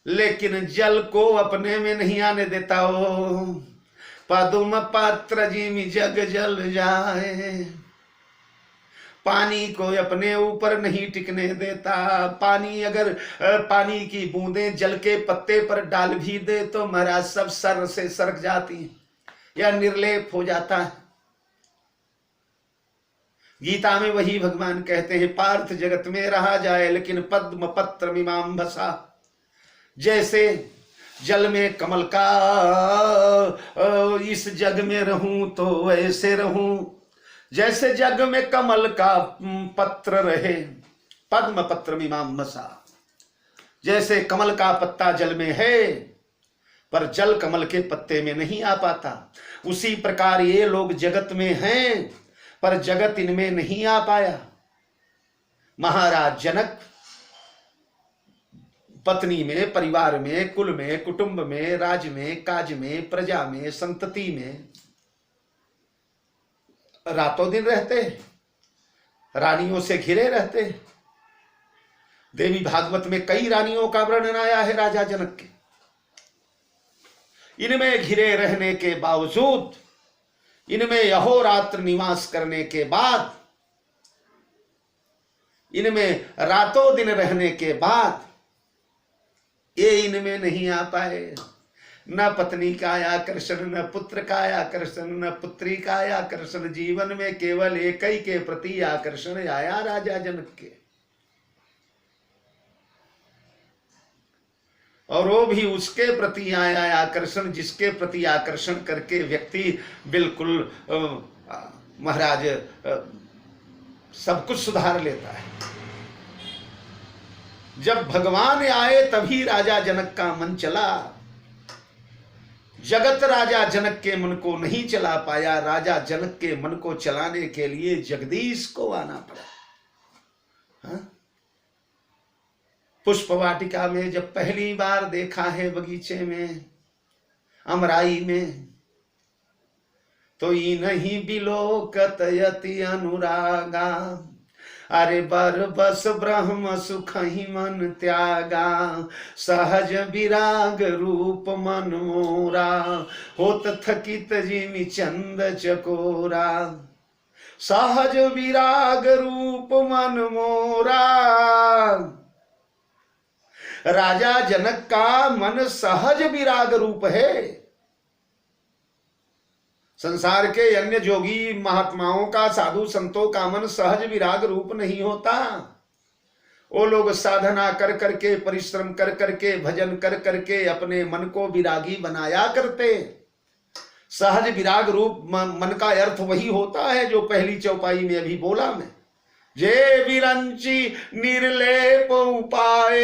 लेकिन जल को अपने में नहीं आने देता। हो पदुम पत्र जिमि जग जल जाए, पानी को अपने ऊपर नहीं टिकने देता। पानी अगर पानी की बूंदें जल के पत्ते पर डाल भी दे तो महाराज सब सर से सरक जाती है या निर्लेप हो जाता है। गीता में वही भगवान कहते हैं, पार्थ जगत में रहा जाए लेकिन पद्म पत्र मीमांसा। जैसे जल में कमल का इस जग में रहूं तो वैसे रहूं, जैसे जग में कमल का पत्र रहे, पद्म पत्र मीमांसा। जैसे कमल का पत्ता जल में है पर जल कमल के पत्ते में नहीं आ पाता, उसी प्रकार ये लोग जगत में हैं पर जगत इनमें नहीं आ पाया। महाराज जनक पत्नी में, परिवार में, कुल में, कुटुंब में, राज में, काज में, प्रजा में, संतति में रातों दिन रहते, रानियों से घिरे रहते। देवी भागवत में कई रानियों का वर्णन आया है राजा जनक के। इनमें घिरे रहने के बावजूद, इनमें अहोरात्र निवास करने के बाद, इनमें रातों दिन रहने के बाद ये इनमें नहीं आ पाए। न पत्नी का आकर्षण, न पुत्र का आकर्षण, न पुत्री का आकर्षण। जीवन में केवल एक ही के प्रति आकर्षण आया राजा जनक के, और वो भी उसके प्रति आया आकर्षण जिसके प्रति आकर्षण करके व्यक्ति बिल्कुल महाराज सब कुछ सुधार लेता है। जब भगवान आए तभी राजा जनक का मन चला। जगत राजा जनक के मन को नहीं चला पाया। राजा जनक के मन को चलाने के लिए जगदीश को आना पड़ा। हाँ? पुष्प वाटिका में जब पहली बार देखा है, बगीचे में, अमराई में, तो ई नहीं बिलोकत यति अनुरागा। अरे बर बस ब्रह्म सुख ही मन त्यागा, सहज विराग रूप मन मोरा, होत थकित जिमि चंद चकोरा। सहज विराग रूप मन मोरा। राजा जनक का मन सहज विराग रूप है। संसार के अन्य जोगी महात्माओं का, साधु संतों का मन सहज विराग रूप नहीं होता। वो लोग साधना कर करके, परिश्रम कर करके, भजन कर करके अपने मन को विरागी बनाया करते। सहज विराग रूप मन का अर्थ वही होता है जो पहली चौपाई में अभी बोला मैं। जे विरंची निर्लेप उपाय,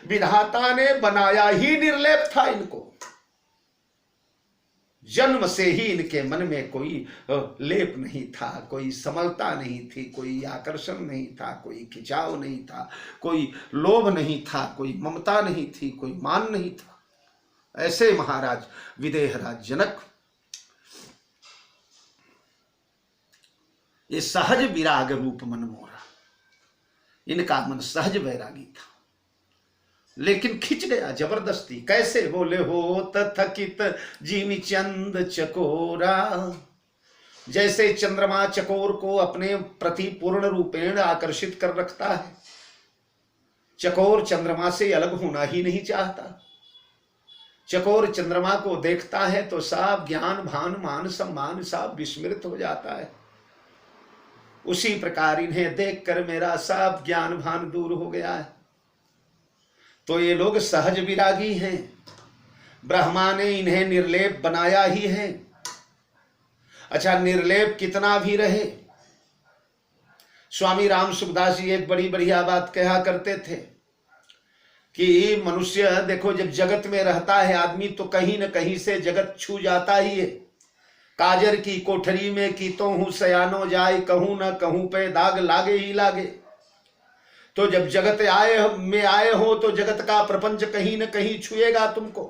विधाता ने बनाया ही निर्लेप था इनको। जन्म से ही इनके मन में कोई लेप नहीं था, कोई समलता नहीं थी, कोई आकर्षण नहीं था, कोई खिंचाव नहीं था, कोई लोभ नहीं था, कोई ममता नहीं थी, कोई मान नहीं था। ऐसे महाराज विदेहराज जनक ये सहज विराग रूप मन मोरा, इनका मन सहज वैरागी था, लेकिन खिंच गया जबरदस्ती। कैसे? बोले हो थकित जिमि चंद चकोरा, जैसे चंद्रमा चकोर को अपने प्रति पूर्ण रूपेण आकर्षित कर रखता है। चकोर चंद्रमा से अलग होना ही नहीं चाहता। चकोर चंद्रमा को देखता है तो सब ज्ञान भान मान सम्मान सब विस्मृत हो जाता है। उसी प्रकार इन्हें देखकर मेरा सब ज्ञान भान दूर हो गया है। तो ये लोग सहज विरागी हैं। ब्रह्मा ने इन्हें निर्लेप बनाया ही है। अच्छा, निर्लेप कितना भी रहे, स्वामी राम सुखदास जी एक बड़ी बढ़िया बात कहा करते थे कि मनुष्य देखो जब जगत में रहता है आदमी तो कहीं न कहीं से जगत छू जाता ही है। काजर की कोठरी में कीतो हूं सयानो जाए, कहूं न कहूं पे दाग लागे ही लागे। तो जब जगत में आए हो तो जगत का प्रपंच कहीं न कहीं छुएगा तुमको।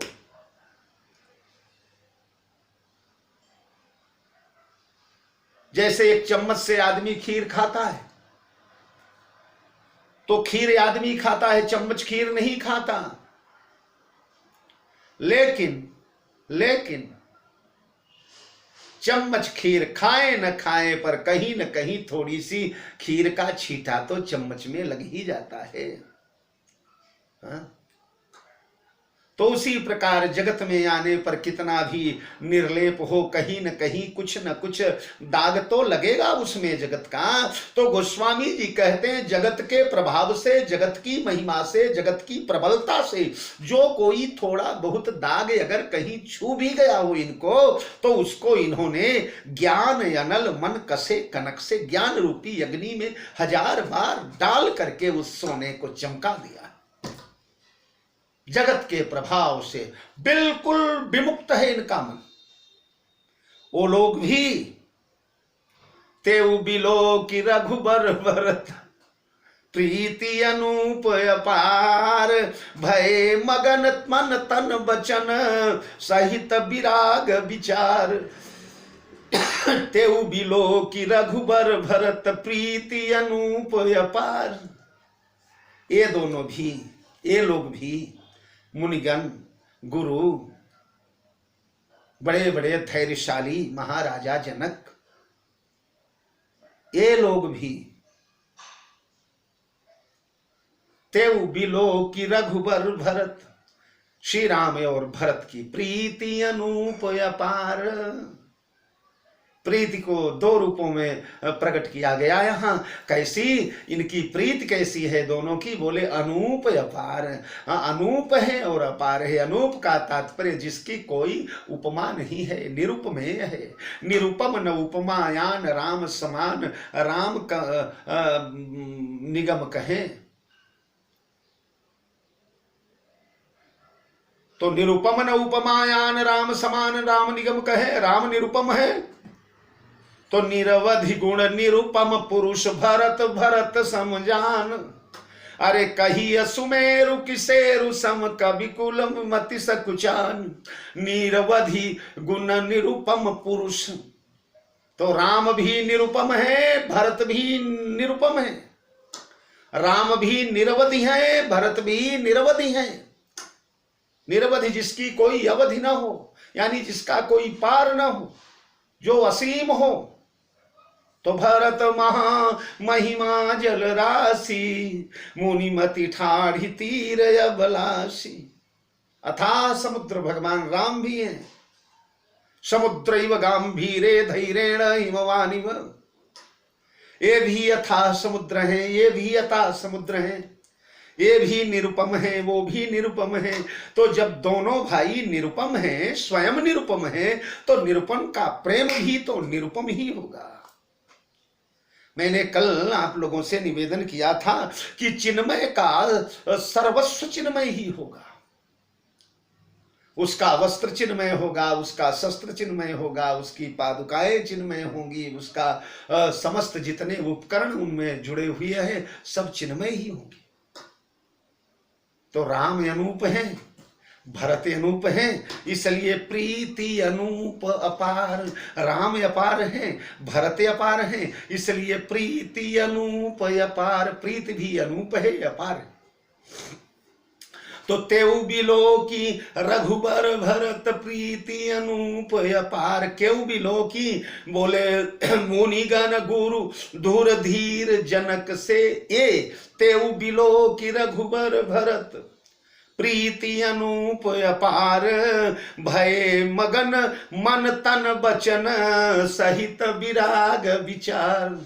जैसे एक चम्मच से आदमी खीर खाता है तो खीर आदमी खाता है, चम्मच खीर नहीं खाता। लेकिन चम्मच खीर खाए न खाए पर कहीं न कहीं थोड़ी सी खीर का छींटा तो चम्मच में लग ही जाता है। हाँ? तो उसी प्रकार जगत में आने पर कितना भी निर्लेप हो कहीं न कहीं कुछ न कुछ दाग तो लगेगा उसमें जगत का। तो गोस्वामी जी कहते हैं जगत के प्रभाव से, जगत की महिमा से, जगत की प्रबलता से जो कोई थोड़ा बहुत दाग अगर कहीं छू भी गया हो इनको तो उसको इन्होंने ज्ञान अनल मन कसे कनक से ज्ञान रूपी अग्नि में 1000 बार डाल करके उस सोने को चमका दिया। जगत के प्रभाव से बिल्कुल विमुक्त है इनका मन। वो लोग भी तेउ बिलो की रघुबर भरत प्रीति अनूप अपार, भय मगन मन तन बचन सहित विराग विचार। तेउ बिलो की रघुबर भरत प्रीति अनूप अपार। ये दोनों भी, ये लोग भी मुनिगण गुरु बड़े बड़े धैर्यशाली महाराजा जनक, ये लोग भी तेउ बिलो की रघुबर भरत, श्री राम और भरत की प्रीति अनूप अपार। प्रीति को 2 रूपों में प्रकट किया गया यहाँ। कैसी इनकी प्रीति कैसी है दोनों की? बोले अनूप अपार। अनूप है और अपार है। अनूप का तात्पर्य जिसकी कोई उपमा नहीं है, निरुपमेय है। निरुपम न उपमायान राम समान, राम का निगम कहें तो निरुपम न उपमायान राम समान, राम निगम कहे। राम निरुपम है तो निरवधि गुण निरुपम पुरुष भरत, भरत समजान। अरे कही सुमेरु किसेरु सम कवि कुलम मति सकुचान। निरवधि गुण निरुपम पुरुष, तो राम भी निरुपम है, भरत भी निरुपम है। राम भी निरवधि है, भरत भी निरवधि है। निरवधि जिसकी कोई अवधि ना हो, यानी जिसका कोई पार ना हो, जो असीम हो। तो भरत महा महिमा जल राशि, मुनिमति ठाढ़ी तीर अबलासी। अथा समुद्र भगवान राम भी हैं। समुद्रैव गांभीरे धैर्येण हिमवानिव। ये भी अथा समुद्र हैं, ये भी अथा समुद्र हैं। ये भी निरुपम है, वो भी निरुपम है। तो जब दोनों भाई निरुपम हैं, स्वयं निरुपम है, तो निरुपम का प्रेम भी तो निरुपम ही होगा। मैंने कल आप लोगों से निवेदन किया था कि चिन्मय का सर्वस्व चिन्मय ही होगा। उसका वस्त्र चिन्मय होगा, उसका शस्त्र चिन्मय होगा, उसकी पादुकाएं चिन्मय होंगी, उसका समस्त जितने उपकरण उनमें जुड़े हुए हैं सब चिन्मय ही होंगे। तो राम अनूप हैं, भरत अनूप हैं, इसलिए प्रीति अनूप अपार। राम अपार हैं, भरत अपार हैं, इसलिए प्रीति अनूप अपार। प्रीति भी अनूप है, अपार है। तो तेऊ बिलो की रघुबर भरत प्रीति अनूप अपार। केऊ बिलो की बोले मुनिगण गुरु धुर धीर जनक से ए। तेऊ बिलो की रघुबर भरत प्रीति अनूप अपार। भय मगन मन तन बचन सहित विराग विचार।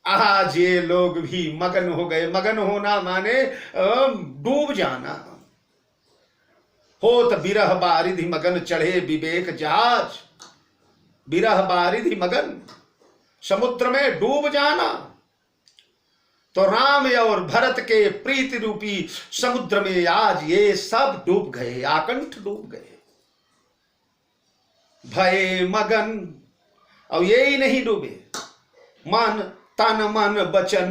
आज ये लोग भी मगन हो गए। मगन होना माने डूब जाना। होत बिरह बारिधि मगन चढ़े विवेक जहाज। बिरह बारिधि मगन, समुद्र में डूब जाना। तो राम और भरत के प्रीति रूपी समुद्र में आज ये सब डूब गए, आकंठ डूब गए। भय मगन, और ये ही नहीं डूबे, मन तन मन बचन।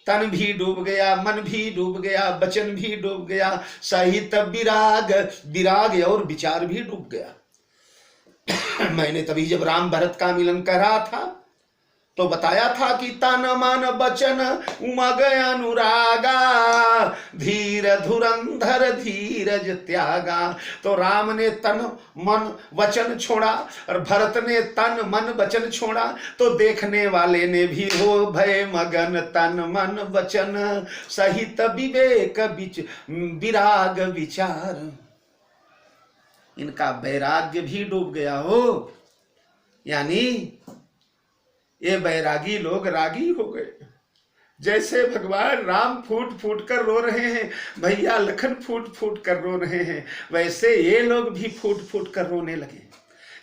तन भी डूब गया, मन भी डूब गया, वचन भी डूब गया, सहित विराग, विराग और विचार भी डूब गया। मैंने तभी जब राम भरत का मिलन कर रहा था तो बताया था कि तन मन वचन उमग अनुरागा, धीर धुरंधर धीरज त्यागा। तो राम ने तन मन वचन छोड़ा और भरत ने तन मन वचन छोड़ा। तो देखने वाले ने भी हो भय मगन तन मन वचन सहित विवेक विराग विचार। इनका वैराग्य भी डूब गया हो, यानी ये बैरागी लोग रागी हो गए। जैसे भगवान राम फूट फूट कर रो रहे हैं, भैया लखन फूट फूट कर रो रहे हैं, वैसे ये लोग भी फूट फूट कर रोने लगे।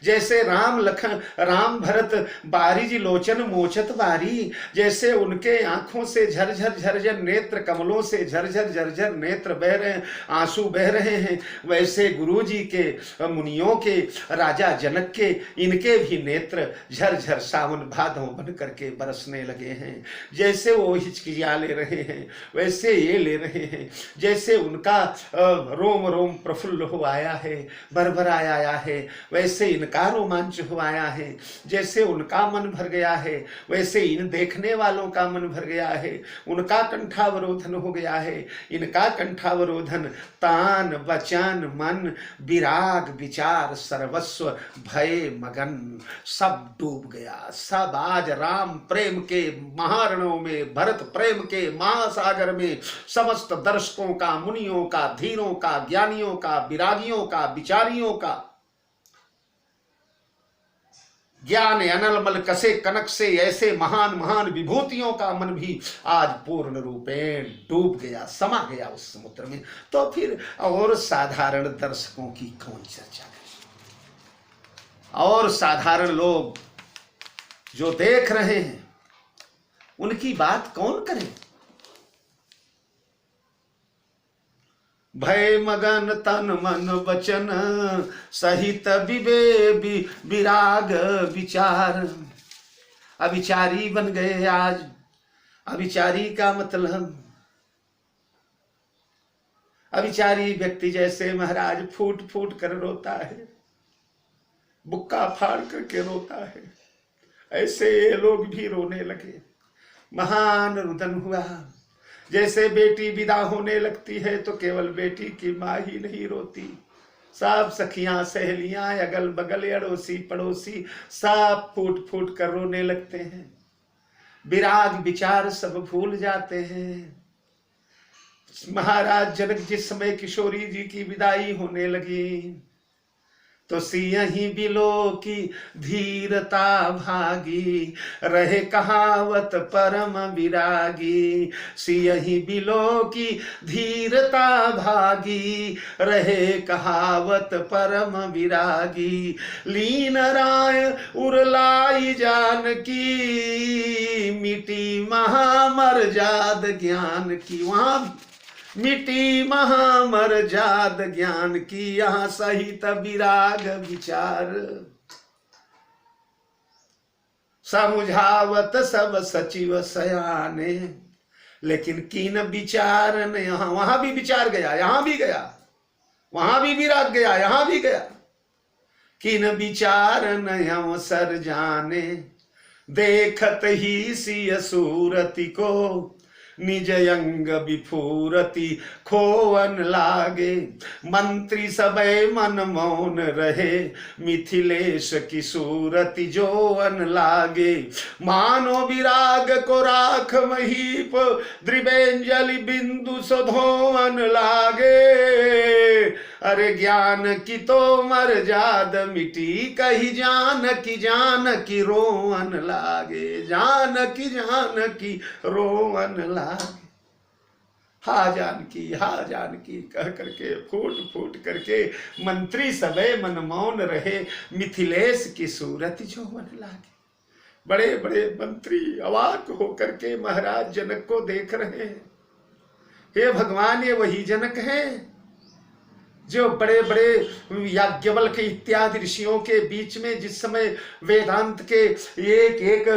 जैसे राम भरत बारिज लोचन मोचत बारी, जैसे उनके आंखों से झरझर झरझर नेत्र, कमलों से झरझर झरझर नेत्र बह रहे हैं, आंसू बह रहे हैं, वैसे गुरुजी के, मुनियों के, राजा जनक के, इनके भी नेत्र झरझर सावन भादों बन करके बरसने लगे हैं। जैसे वो हिचकिया ले रहे हैं वैसे ये ले रहे हैं। जैसे उनका रोम रोम प्रफुल्ल हो आया है, भरभराया आया है, वैसे इनका रोमांच हो आया है। जैसे उनका मन भर गया है वैसे इन देखने वालों का मन भर गया है। उनका कंठावरोधन हो गया है, इनका कंठावरोधन। तान वचन मन विराग विचार सर्वस्व भय मगन सब डूब गया। सब आज राम प्रेम के महारणों में, भरत प्रेम के महासागर में समस्त दर्शकों का, मुनियों का, धीरों का, ज्ञानियों का, विरागियों का, विचारियों का ज्ञान अनलमल कसे कनक से ऐसे महान महान विभूतियों का मन भी आज पूर्ण रूपेण डूब गया, समा गया उस समुद्र में। तो फिर और साधारण दर्शकों की कौन चर्चा करे? और साधारण लोग जो देख रहे हैं उनकी बात कौन करे? भय मगन तन मन वचन सहित विराग विचार। अविचारी बन गए आज। अविचारी का मतलब, अविचारी व्यक्ति जैसे महाराज फूट फूट कर रोता है, बुक्का फाड़ करके रोता है, ऐसे ये लोग भी रोने लगे। महान रुदन हुआ। जैसे बेटी विदा होने लगती है तो केवल बेटी की माँ ही नहीं रोती, सब सखियां, सहेलियां, अगल बगल, अड़ोसी पड़ोसी सब फूट फूट कर रोने लगते हैं। विराग विचार सब भूल जाते हैं। महाराज जनक जिस समय किशोरी जी की विदाई होने लगी तो सियहि बिलो की धीरता भागी, रहे कहावत परम विरागी। सियहि बिलो की धीरता भागी, रहे कहावत परम विरागी। लीन राय उरलाई जानकी, मिटी महामर्याद ज्ञान की। वहां मिटी महामर जाद ज्ञान की यहाँ सहित विराग विचार। समुझावत सब सचिव सयाने, लेकिन कीन विचार न यहाँ। वहां भी विचार गया, यहां भी गया, वहां भी विराग गया, यहां भी गया। कीन विचार न यहाँ सर जाने, देखत ही सिय सूरति को निज अंग विफूरति खोवन लागे। मंत्री सबे मन मौन रहे, मिथिलेश की सूरति जोवन लागे। मानो विराग को राख महीप, द्रिवेंजलि बिंदु सुधोवन लागे। अरे ज्ञान की तो मर जाद मिटी, कही जान की रोवन लागे। जान की रोवन लागे। हा जानकी कह करके फूट फूट करके मंत्री सबे मन मौन रहे, मिथिलेश की सूरत जोवन लागे। बड़े बड़े मंत्री अवाक होकर के महाराज जनक को देख रहे हैं। हे भगवान, ये वही जनक हैं जो बड़े बड़े याज्ञवल्क्य इत्यादि ऋषियों के बीच में जिस समय वेदांत के एक एक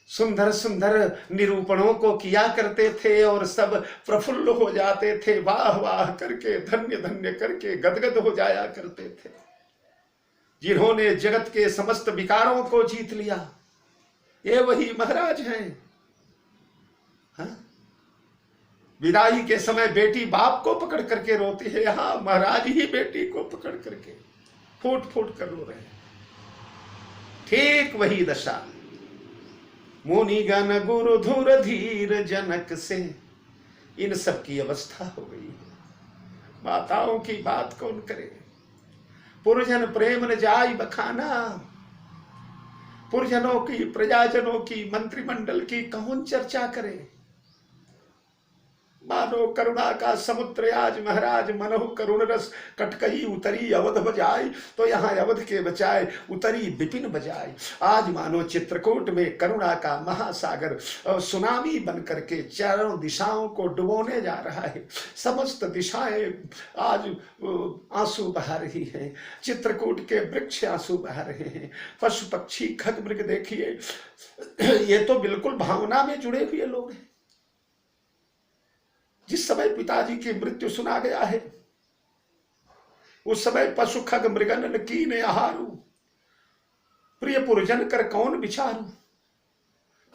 सुंदर सुंदर निरूपणों को किया करते थे और सब प्रफुल्ल हो जाते थे, वाह वाह करके धन्य धन्य करके गदगद हो जाया करते थे। जिन्होंने जगत के समस्त विकारों को जीत लिया, ये वही महाराज हैं। हाँ? विदाई के समय बेटी बाप को पकड़ करके रोती है, यहां महाराज ही बेटी को पकड़ करके फूट फूट कर रो रहे हैं। ठीक वही दशा मुनिगण गुरु धुर धीर जनक से, इन सब की अवस्था हो गई है। माताओं की बात कौन करे, पुरजन प्रेम न जाय बखाना। पुरजनों की, प्रजाजनों की, मंत्रिमंडल की कौन चर्चा करे। मानो करुणा का समुद्र आज महाराज मनहु करुण रस कटकही उतरी अवध बजाई, तो यहाँ अवध के बचाए उतरी विपिन बजाई। आज मानो चित्रकूट में करुणा का महासागर सुनामी बन करके चारों दिशाओं को डुबोने जा रहा है। समस्त दिशाएं आज आंसू बहा रही हैं। चित्रकूट के वृक्ष आंसू बहा रहे हैं। पशु पक्षी खग मृग देखिए, ये तो बिल्कुल भावना में जुड़े हुए लोग हैं। जिस समय पिताजी की मृत्यु सुना गया है, उस समय पशु खग मृगन कीने आहारू, प्रिय पुरजन कर कौन विचारू।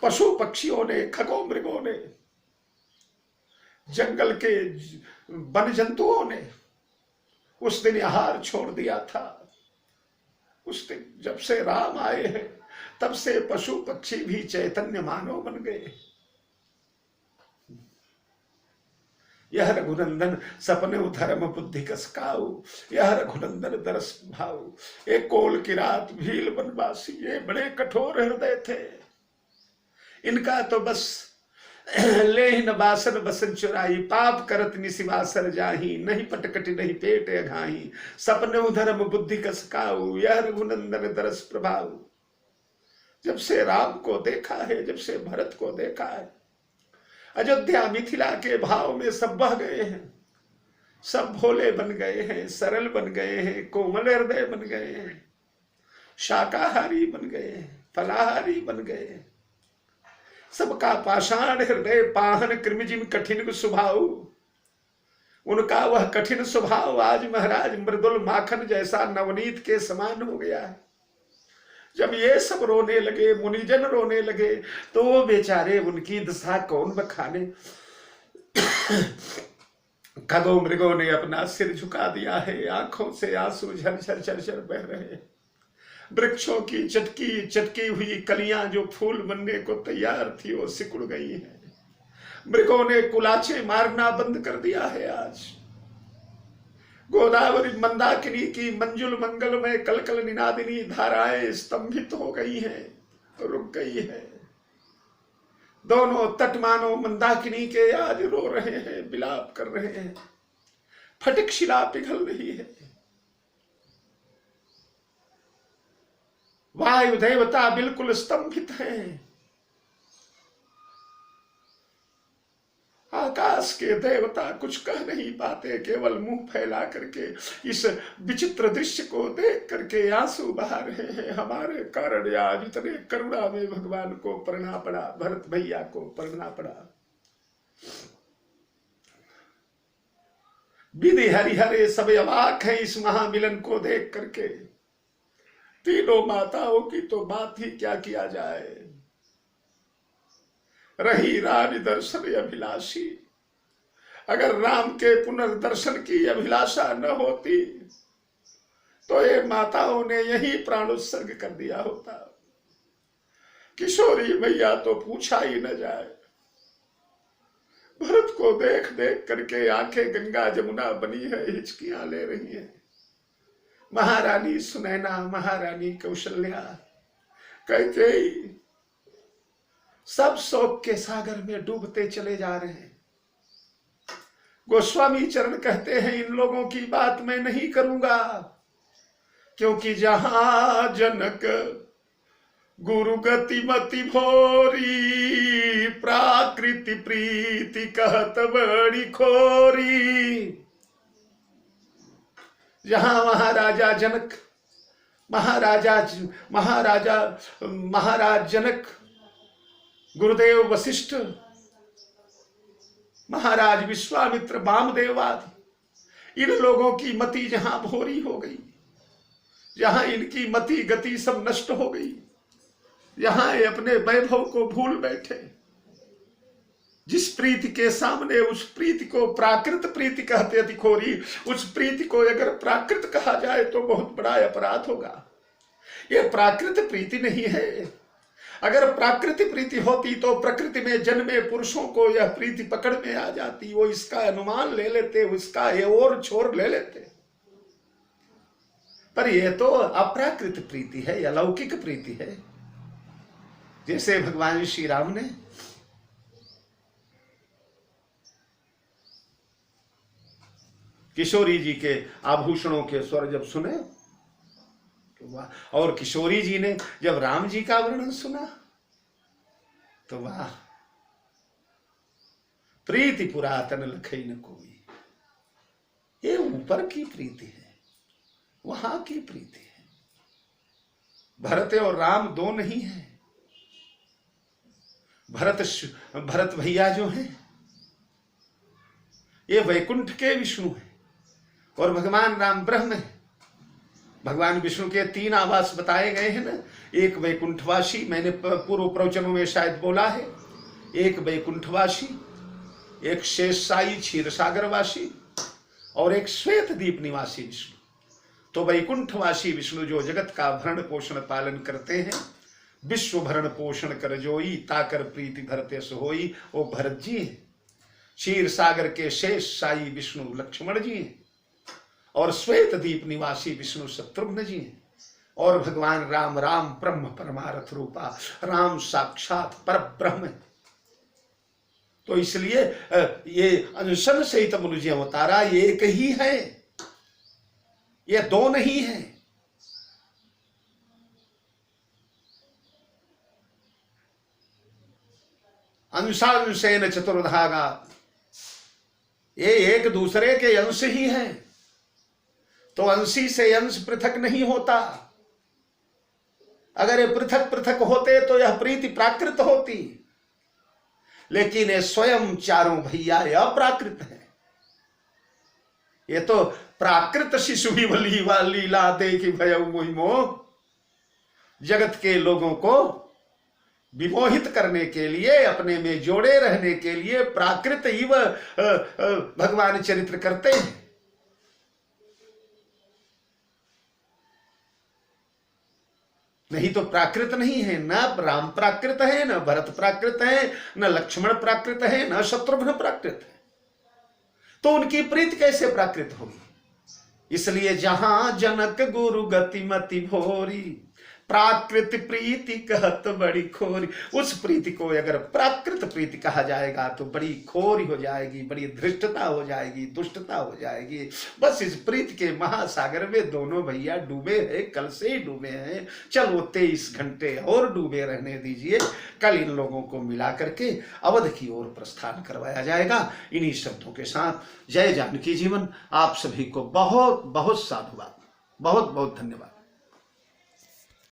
पशु पक्षियों ने, खगों मृगों ने, जंगल के वन जंतुओं ने उस दिन आहार छोड़ दिया था। उस दिन जब से राम आए हैं, तब से पशु पक्षी भी चैतन्य मानव बन गए। यह रघुनंदन सपने धर्म बुद्धि कसकाऊ, यह रघुनंदन दरस भाऊ। एक कोल की रात भील बनवासी, ये बड़े कठोर हृदय थे। इनका तो बस ले न बासन बसन चुराई, पाप करत निशिवासर जाही, नहीं पटकटी नहीं पेट अघाही। सपने धर्म बुद्धि कसकाऊ, यह रघुनंदन दरस प्रभाऊ। जब से राम को देखा है, जब से भरत को देखा है, अयोध्या मिथिला के भाव में सब बह गए हैं। सब भोले बन गए हैं, सरल बन गए हैं, कोमल हृदय बन गए हैं, शाकाहारी बन गए हैं, फलाहारी बन गए हैं। सबका पाषाण हृदय पाहन कृमिजिम कठिन स्वभाव, उनका वह कठिन स्वभाव आज महाराज मृदुल माखन जैसा नवनीत के समान हो गया है। जब ये सब रोने लगे, मुनिजन रोने लगे, तो वो बेचारे उनकी दशा कौन बखाने। खगों मृगों ने अपना सिर झुका दिया है, आंखों से आंसू झरझर झरझर बह रहे हैं। वृक्षों की चटकी चटकी हुई कलियां जो फूल बनने को तैयार थी, वो सिकुड़ गई हैं। मृगों ने कुलाचे मारना बंद कर दिया है। आज गोदावरी मंदाकिनी की मंजुल मंगल में कलकल निनादिनी धाराएं स्तंभित हो गई हैं, रुक गई है। दोनों तट मानो मंदाकिनी के आज रो रहे हैं, विलाप कर रहे हैं। फटिक शिला पिघल रही है। वायु देवता बिल्कुल स्तंभित हैं। आकाश के देवता कुछ कह नहीं पाते, केवल मुंह फैला करके इस विचित्र दृश्य को देख करके आंसू बहा रहे हैं। हमारे कारण आज इतने करुणा में भगवान को पढ़ना पड़ा, भरत भैया को पढ़ना पड़ा। विधि हरिहरे सब अवाक है इस महामिलन को देख करके। तीनों माताओं की तो बात ही क्या किया जाए। रही राम दर्शन अभिलाषी, अगर राम के पुनर्दर्शन की अभिलाषा न होती तो ये माताओं ने यही प्राण उत्सर्ग कर दिया होता। किशोरी मैया तो पूछा ही न जाए। भरत को देख देख करके आंखें गंगा जमुना बनी है, हिचकियां ले रही हैं। महारानी सुनैना, महारानी कौशल्या, कैकेयी सब शोक के सागर में डूबते चले जा रहे हैं। गोस्वामी चरण कहते हैं इन लोगों की बात मैं नहीं करूंगा, क्योंकि जहां जनक गुरु गति मति भोरी, प्राकृति प्रीति कहत बड़ी खोरी। जहां महाराजा जनक, महाराज जनक, गुरुदेव वशिष्ठ, महाराज विश्वामित्र, वामदेव आदि इन लोगों की मति जहां भोरी हो गई, जहां इनकी मति गति सब नष्ट हो गई, जहां ये अपने वैभव को भूल बैठे, जिस प्रीति के सामने, उस प्रीति को प्राकृत प्रीति कहते तिखोरी, उस प्रीति को अगर प्राकृत कहा जाए तो बहुत बड़ा अपराध होगा। यह प्राकृत प्रीति नहीं है। अगर प्राकृतिक प्रीति होती तो प्रकृति में जन्मे पुरुषों को यह प्रीति पकड़ में आ जाती, वो इसका अनुमान ले लेते, उसका ये और छोर ले लेते। पर यह तो अप्राकृत प्रीति है, अलौकिक प्रीति है। जैसे भगवान श्री राम ने किशोरी जी के आभूषणों के स्वर जब सुने तो वाह, और किशोरी जी ने जब राम जी का वर्णन सुना तो वाह, प्रीति पुरातन लखई न कोई। ये ऊपर की प्रीति है, वहां की प्रीति है। भरत और राम दो नहीं है। भरत भैया जो हैं ये वैकुंठ के विष्णु हैं और भगवान राम ब्रह्म है। भगवान विष्णु के तीन आवास बताए गए हैं ना, एक वैकुंठवासी, मैंने पूर्व प्रवचनों में शायद बोला है, एक वैकुंठवासी, एक शेषशायी क्षीरसागरवासी और एक श्वेत द्वीप निवासी विष्णु। तो वैकुंठवासी विष्णु जो जगत का भरण पोषण पालन करते हैं, विश्व भरण पोषण कर जोई, ताकर प्रीति भरतेस होई, वो भरत जी है। क्षीर सागर के शेषशायी विष्णु लक्ष्मण जी हैं और श्वेत द्वीप निवासी विष्णु शत्रुघ्न जी हैं। और भगवान राम, राम ब्रह्म परमार्थ रूपा, राम साक्षात पर ब्रह्म है। तो इसलिए ये अंशन सहित मनुजी अवतारा ये एक ही है, ये दो नहीं है। अंशांशेन चतुर्धागा, ये एक दूसरे के अंश ही हैं। तो अंशी से अंश पृथक नहीं होता। अगर ये पृथक पृथक होते तो यह प्रीति प्राकृत होती, लेकिन ये स्वयं चारों भैया अप्राकृत है। ये तो प्राकृत शिशु भी लीला देखी भय मोहिमो, जगत के लोगों को विमोहित करने के लिए, अपने में जोड़े रहने के लिए प्राकृत ही भगवान चरित्र करते हैं। नहीं तो प्राकृत नहीं है। न राम प्राकृत है, न भरत प्राकृत है, न लक्ष्मण प्राकृत है, न शत्रुघ्न प्राकृत है। तो उनकी प्रीति कैसे प्राकृत होगी? इसलिए जहां जनक गुरु गति मति भोरी, प्राकृत प्रीति कहत बड़ी खोरी। उस प्रीति को अगर प्राकृत प्रीति कहा जाएगा तो बड़ी खोरी हो जाएगी, बड़ी धृष्टता हो जाएगी, दुष्टता हो जाएगी। बस इस प्रीति के महासागर में दोनों भैया डूबे हैं, कल से ही डूबे हैं। चलो 23 घंटे और डूबे रहने दीजिए, कल इन लोगों को मिला करके अवध की ओर प्रस्थान करवाया जाएगा। इन्हीं शब्दों के साथ जय जानकी जीवन। आप सभी को बहुत बहुत साधुवाद, बहुत बहुत धन्यवाद।